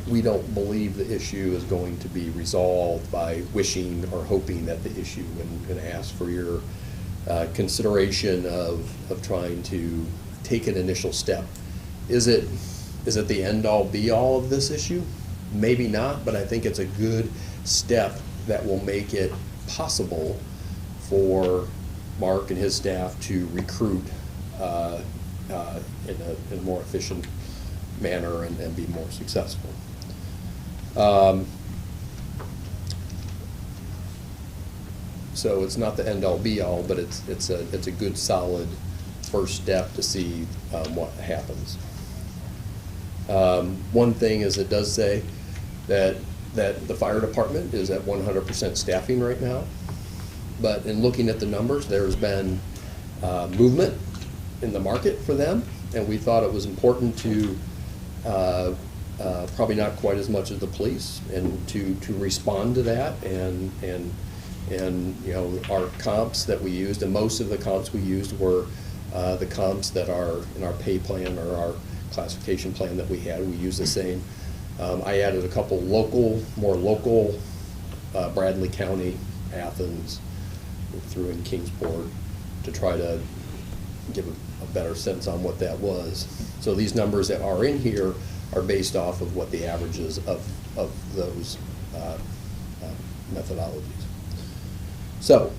we don't believe the issue is going to be resolved by wishing or hoping that the issue, and ask for your consideration of trying to take an initial step. Is it the end-all be-all of this issue? Maybe not, but I think it's a good step that will make it possible for Mark and his staff to recruit in a more efficient manner and be more successful. So it's not the end-all be-all, but it's a good solid first step to see what happens. One thing is, it does say that that the fire department is at 100% staffing right now. But in looking at the numbers, there's been movement in the market for them, and we thought it was important to, probably not quite as much as the police, and to respond to that, and you know, our comps that we used, and most of the comps we used were the comps that are in our pay plan or our classification plan that we had. We used the same. I added a couple more local, Bradley County, Athens, threw in Kingsport to try to give a better sense on what that was. So these numbers that are in here are based off of what the averages of those methodologies. So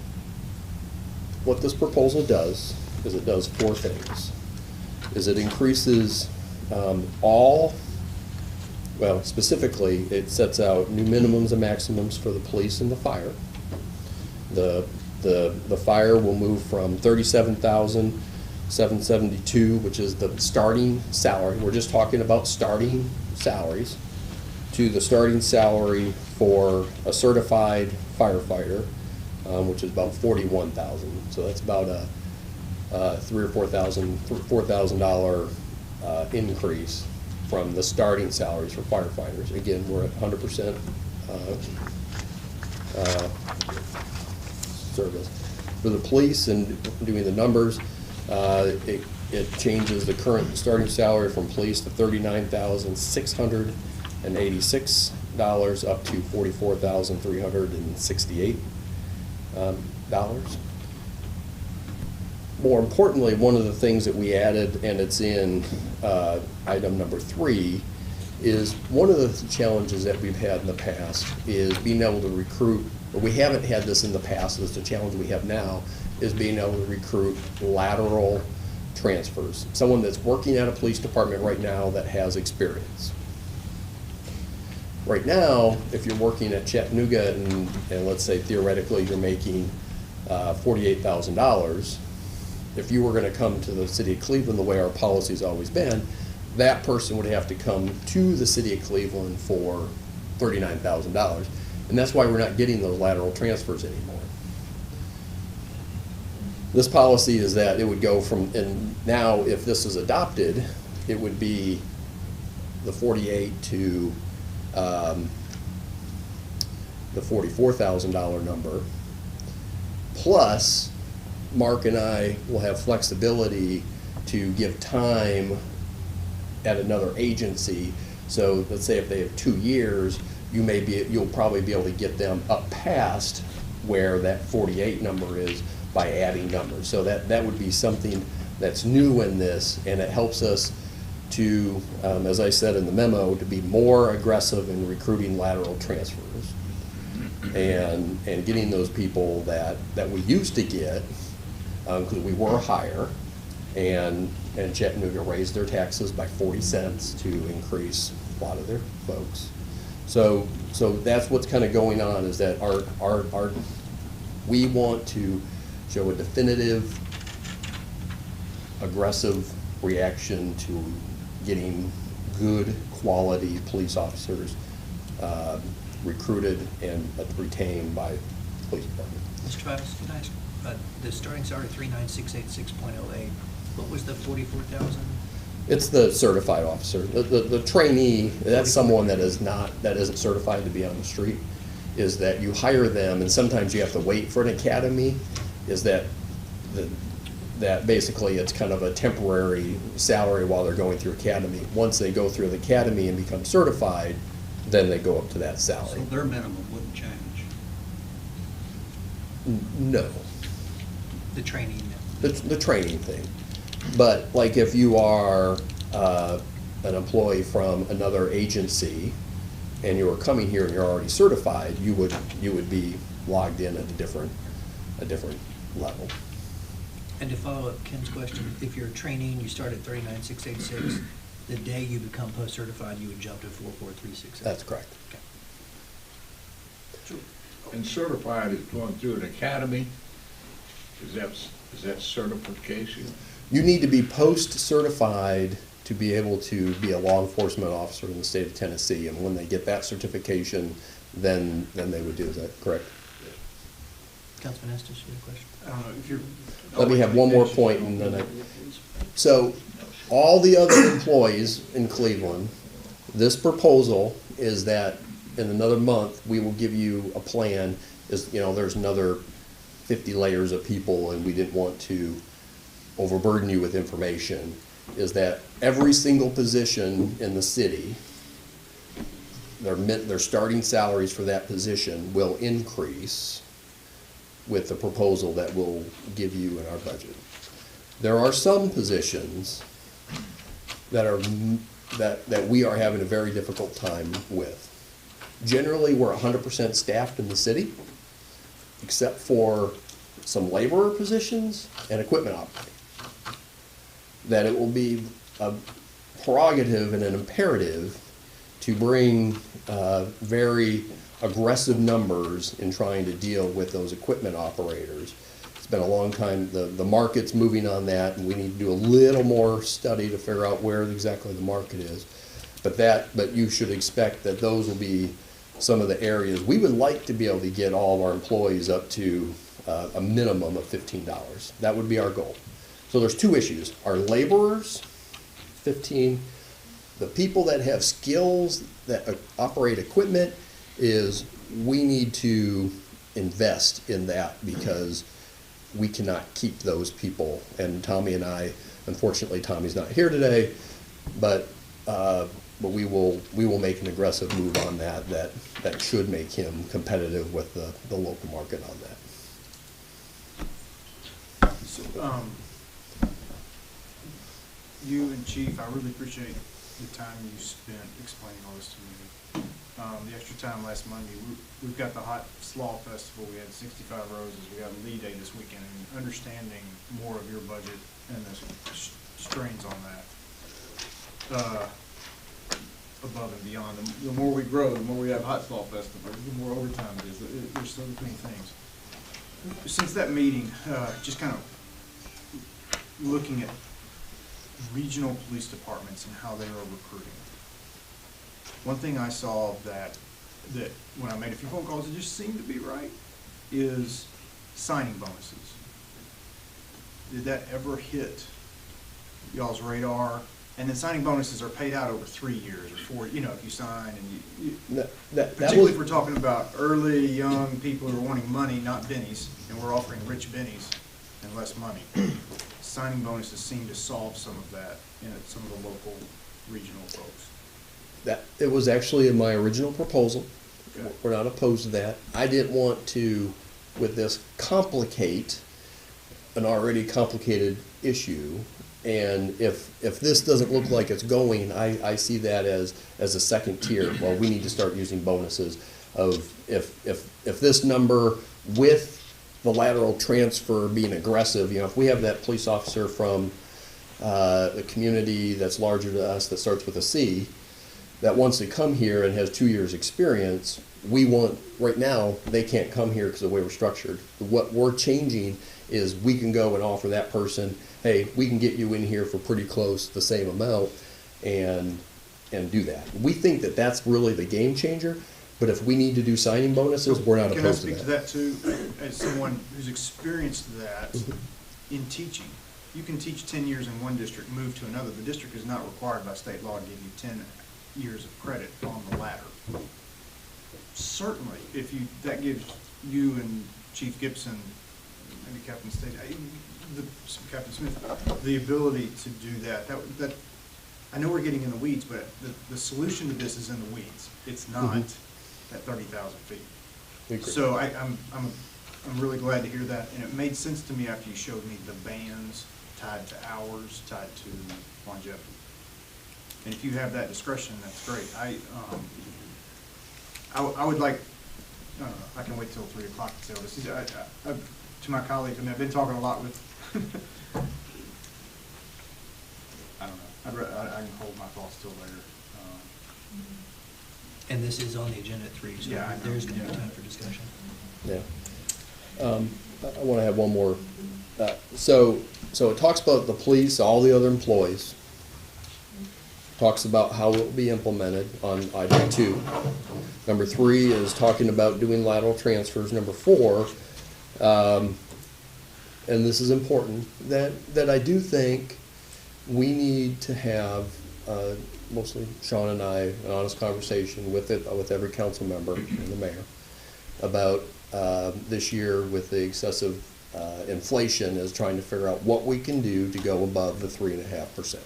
what this proposal does is it does four things. Is it increases well, specifically, it sets out new minimums and maximums for the police and the fire. The fire will move from $37,772, which is the starting salary. We're just talking about starting salaries, to the starting salary for a certified firefighter, which is about $41,000. So that's about a $3,000 or $4,000 increase from the starting salaries for firefighters. Again, we're at 100% service. For the police and doing the numbers, it changes the current starting salary from police to $39,686 up to $44,368. More importantly, one of the things that we added, and it's in item number 3, is one of the challenges that we've had in the past is being able to recruit, or we haven't had this in the past, it's the challenge we have now, is being able to recruit lateral transfers. Someone that's working at a police department right now that has experience. Right now, if you're working at Chattanooga and let's say theoretically you're making $48,000, if you were going to come to the city of Cleveland the way our policy's always been, that person would have to come to the city of Cleveland for $39,000. And that's why we're not getting those lateral transfers anymore. This policy is that it would go from, and now if this is adopted, it would be the 48 to the $44,000 number, plus Mark and I will have flexibility to give time at another agency. So let's say if they have 2 years, you'll probably be able to get them up past where that 48 number is by adding numbers. So that would be something that's new in this, and it helps us to, as I said in the memo, to be more aggressive in recruiting lateral transfers and getting those people that we used to get, because we were higher, and Chattanooga raised their taxes by 40 cents to increase a lot of their folks. So that's what's kind of going on, is that we want to show a definitive, aggressive reaction to getting good quality police officers recruited and retained by the police department. Mr. Travis, can I ask, the starting salary 39686.08, what was the 44,000? It's the certified officer. The trainee, that's someone that isn't certified to be on the street, is that you hire them, and sometimes you have to wait for an academy, is that basically it's kind of a temporary salary while they're going through academy. Once they go through the academy and become certified, then they go up to that salary. So their minimum wouldn't change? No. The training? The training thing. But like if you are an employee from another agency and you are coming here and you're already certified, you would be logged in at a different level. And to follow up Ken's question, if you're training, you start at 39686, the day you become post-certified, you would jump to 44366. That's correct. Okay. And certified is going through an academy? Is that certification? You need to be post-certified to be able to be a law enforcement officer in the state of Tennessee. And when they get that certification, then they would do. Is that correct? Councilman Estes, you have a question? I don't know if you're. Let me have one more point and then so all the other employees in Cleveland, this proposal is that in another month, we will give you a plan. There's another 50 layers of people and we didn't want to overburden you with information, is that every single position in the city, their starting salaries for that position will increase with the proposal that we'll give you in our budget. There are some positions that we are having a very difficult time with. Generally, we're 100% staffed in the city, except for some laborer positions and equipment operating. That it will be a prerogative and an imperative to bring very aggressive numbers in trying to deal with those equipment operators. It's been a long time, the market's moving on that, and we need to do a little more study to figure out where exactly the market is. But you should expect that those will be some of the areas. We would like to be able to get all of our employees up to a minimum of $15. That would be our goal. So there's two issues. Our laborers, 15. The people that have skills that operate equipment, is we need to invest in that because we cannot keep those people. And Tommy and I, unfortunately Tommy's not here today, but we will make an aggressive move on that should make him competitive with the local market on that. So, you and Chief, I really appreciate the time you spent explaining all this to me. The extra time last Monday, we've got the Hot Slaw Festival, we had 65 Roses, we got Lee Day this weekend, and understanding more of your budget and the strains on that, above and beyond. The more we grow, the more we have Hot Slaw Festival, the more overtime it is. There's so many things. Since that meeting, just kind of looking at regional police departments and how they are recruiting. One thing I saw that when I made a few phone calls, it just seemed to be right, is signing bonuses. Did that ever hit y'all's radar? And then signing bonuses are paid out over 3 years or 4, if you sign and particularly if we're talking about early, young people who are wanting money, not bennies, and we're offering rich bennies and less money. Signing bonuses seem to solve some of that in some of the local regional folks. It was actually in my original proposal. Okay. We're not opposed to that. I didn't want to, with this, complicate an already complicated issue. And if this doesn't look like it's going, I see that as a second tier. Well, we need to start using bonuses of if this number with the lateral transfer being aggressive, if we have that police officer from the community that's larger to us that starts with a C, that wants to come here and has 2 years experience, right now, they can't come here because of the way we're structured. What we're changing is we can go and offer that person, hey, we can get you in here for pretty close the same amount and do that. We think that that's really the game changer, but if we need to do signing bonuses, we're not opposed to that. Can I speak to that too, as someone who's experienced that in teaching? You can teach 10 years in one district, move to another. The district is not required by state law to give you 10 years of credit on the ladder. Certainly, that gives you and Chief Gibson, maybe Captain Captain Smith, the ability to do that. That I know we're getting in the weeds, but the solution to this is in the weeds. It's not at 30,000 feet. So I'm really glad to hear that, and it made sense to me after you showed me the bands tied to hours, tied to longevity. And if you have that discretion, that's great. I would like, I can wait till 3 o'clock to say all this. To my colleagues, I've been talking a lot with, I don't know, I can hold my thoughts till later. And this is on the agenda at 3, so Yeah, there's going to be time for discussion. Yeah. I want to have one more. So it talks about the police, all the other employees. talks about how it will be implemented on item 2. Number 3 is talking about doing lateral transfers. Number 4, and this is important, that I do think we need to have, mostly Sean and I, an honest conversation with every council member and the mayor about this year with the excessive inflation, is trying to figure out what we can do to go above the 3.5%.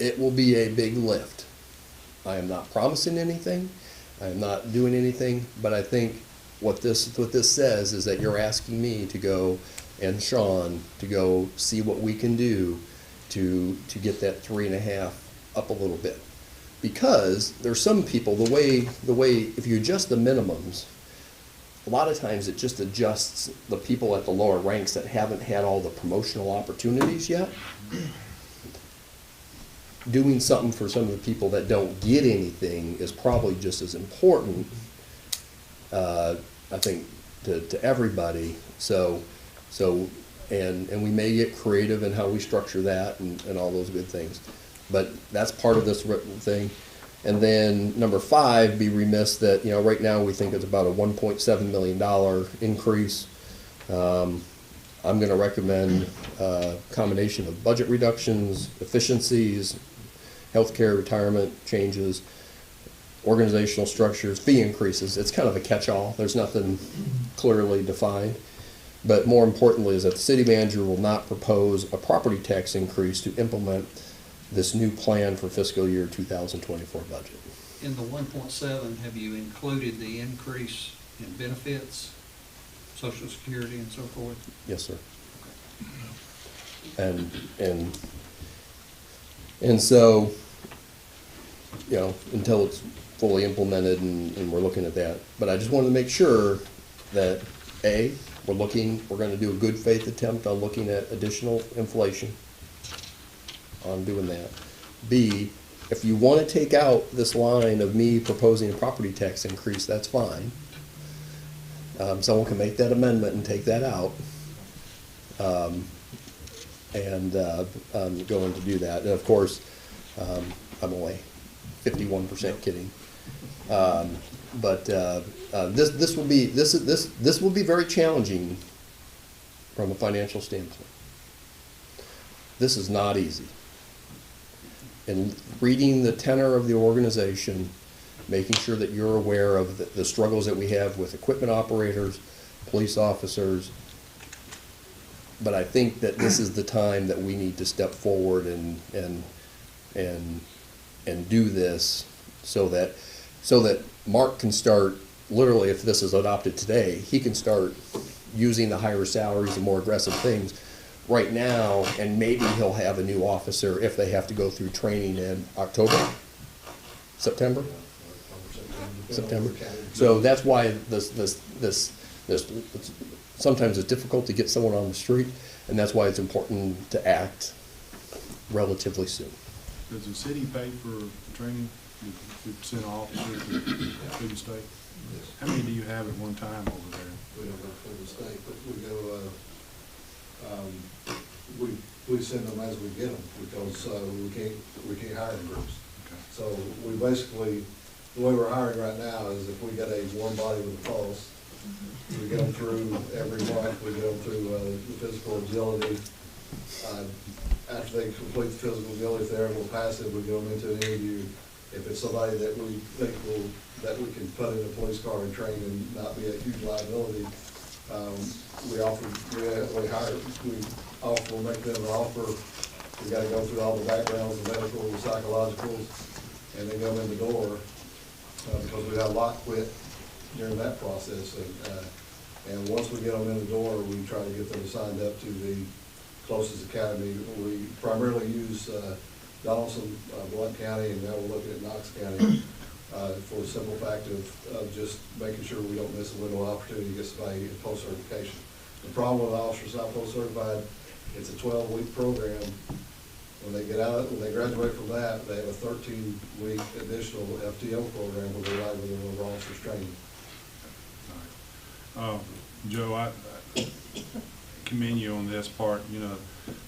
It will be a big lift. I am not promising anything. I am not doing anything, but I think what this says is that you're asking me to go, and Sean, to go see what we can do to get that 3.5 up a little bit. Because there's some people, the way if you adjust the minimums, a lot of times it just adjusts the people at the lower ranks that haven't had all the promotional opportunities yet. Doing something for some of the people that don't get anything is probably just as important, I think, to everybody. And we may get creative in how we structure that and all those good things. But that's part of this thing. And then number 5, be remiss that, right now we think it's about a $1.7 million increase. I'm going to recommend a combination of budget reductions, efficiencies, healthcare, retirement changes, organizational structures, fee increases. It's kind of a catch-all. There's nothing clearly defined. But more importantly is that the city manager will not propose a property tax increase to implement this new plan for fiscal year 2024 budget. In the 1.7, have you included the increase in benefits, Social Security and so forth? Yes, sir. And so, until it's fully implemented and we're looking at that. But I just wanted to make sure that, A, we're going to do a good faith attempt on looking at additional inflation, on doing that. B, if you want to take out this line of me proposing a property tax increase, that's fine. Someone can make that amendment and take that out. I'm going to do that. And of course, I'm only 51% kidding. But this will be very challenging from a financial standpoint. This is not easy. And reading the tenor of the organization, making sure that you're aware of the struggles that we have with equipment operators, police officers. But I think that this is the time that we need to step forward and do this so that Mark can start, literally, if this is adopted today, he can start using the higher salaries and more aggressive things right now, and maybe he'll have a new officer if they have to go through training in September. So that's why this sometimes it's difficult to get someone on the street, and that's why it's important to act relatively soon. Does the city pay for training? We send officers to the state? How many do you have at one time over there? We don't go for the state, but we go, we send them as we get them, because we can't hire in groups. Okay. So we basically, the way we're hiring right now is if we get a warm body with a pulse, we get them through every month, we get them through the physical agility. After they complete the physical agility, if they're able to pass it, we get them into an interview. If it's somebody that we think that we can put in a police car and train and not be a huge liability, we make them an offer. We gotta go through all the backgrounds, the medical, the psychologicals, and then go in the door, because we have a lot quit during that process. And once we get them in the door, we try to get them signed up to the closest academy. We primarily use Donaldson, Blount County, and now we're looking at Knox County, for the simple fact of just making sure we don't miss a window of opportunity to get somebody in post-certification. The problem with officers not post-certified, it's a 12-week program. When they graduate from that, they have a 13-week additional FTO program where they're right within the officer's training. All right. Joe, I commend you on this part.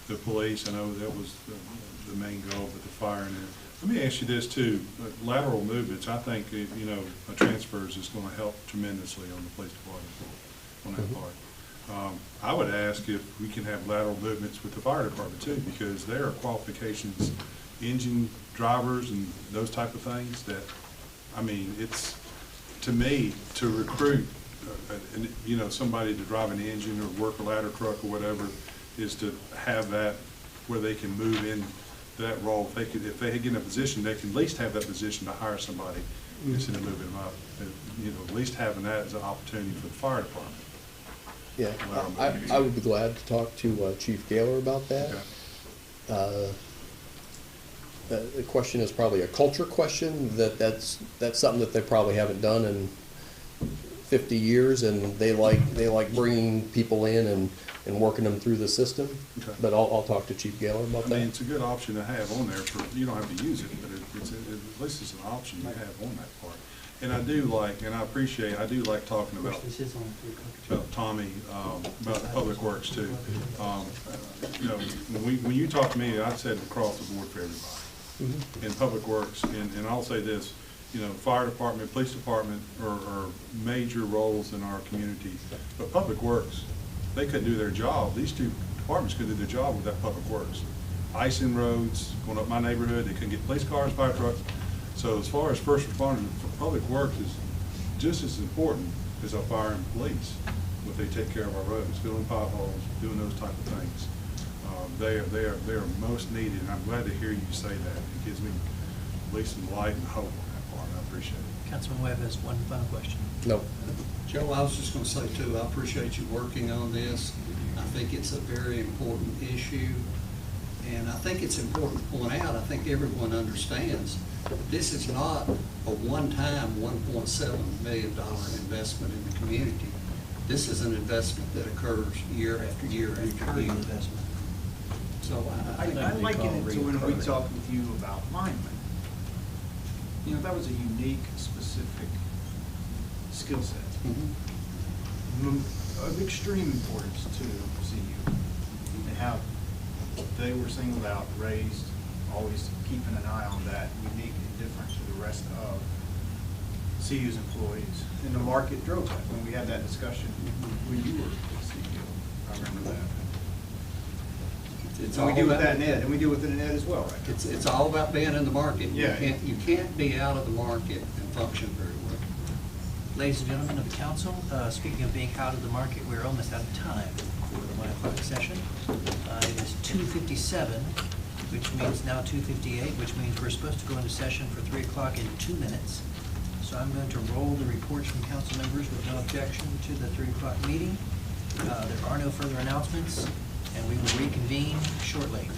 The police, I know that was the main goal, but the firing it. Let me ask you this too, lateral movements, I think, transfers is gonna help tremendously on the police department, on that part. I would ask if we can have lateral movements with the fire department too, because there are qualifications, engine drivers and those type of things that, I mean, it's, to me, to recruit, somebody to drive an engine or work a ladder truck or whatever, is to have that where they can move in that role. If they get in a position, they can at least have that position to hire somebody instead of moving them up. At least having that as an opportunity for the fire department. Yeah, I would be glad to talk to Chief Gaylor about that. Okay. The question is probably a culture question, that's something that they probably haven't done in 50 years, and they like bringing people in and working them through the system. Okay. But I'll talk to Chief Gaylor about that. I mean, it's a good option to have on there you don't have to use it, but at least it's an option you have on that part. And I do like talking about Tommy, about Public Works too. When you talk to me, I said across the board for everybody. In Public Works, and I'll say this, fire department, police department are major roles in our community, but Public Works, they couldn't do their job. These two departments couldn't do their job without Public Works. Icing roads, going up my neighborhood, they couldn't get police cars, fire trucks. So as far as first responders, Public Works is just as important as our fire and police, what they take care of our roads, filling potholes, doing those type of things. They are most needed, and I'm glad to hear you say that. It gives me at least some light and hope on that part. I appreciate it. Councilman Webb has one final question. No. Joe, I was just gonna say too, I appreciate you working on this. I think it's a very important issue. And I think it's important to point out, I think everyone understands, this is not a one-time $1.7 million investment in the community. This is an investment that occurs year after year after year. So I liken it to when we talked with you about linemen. That was a unique, specific skill set. Of extreme importance to CU. And how they were singled out, raised, always keeping an eye on that, unique and different to the rest of CU's employees. And the market drove that when we had that discussion when you were at CU. I remember that. It's and we do with that in Ed, and we do with it in Ed as well, right? It's all about being in the market. Yeah. You can't be out of the market and function very well. Ladies and gentlemen of the council, speaking of being out of the market, we're almost out of time for the 1 o'clock session. It is 2:57, which means now 2:58, which means we're supposed to go into session for 3 o'clock in 2 minutes. So I'm going to roll the reports from council members with no objection to the 3 o'clock meeting. There are no further announcements, and we will reconvene shortly.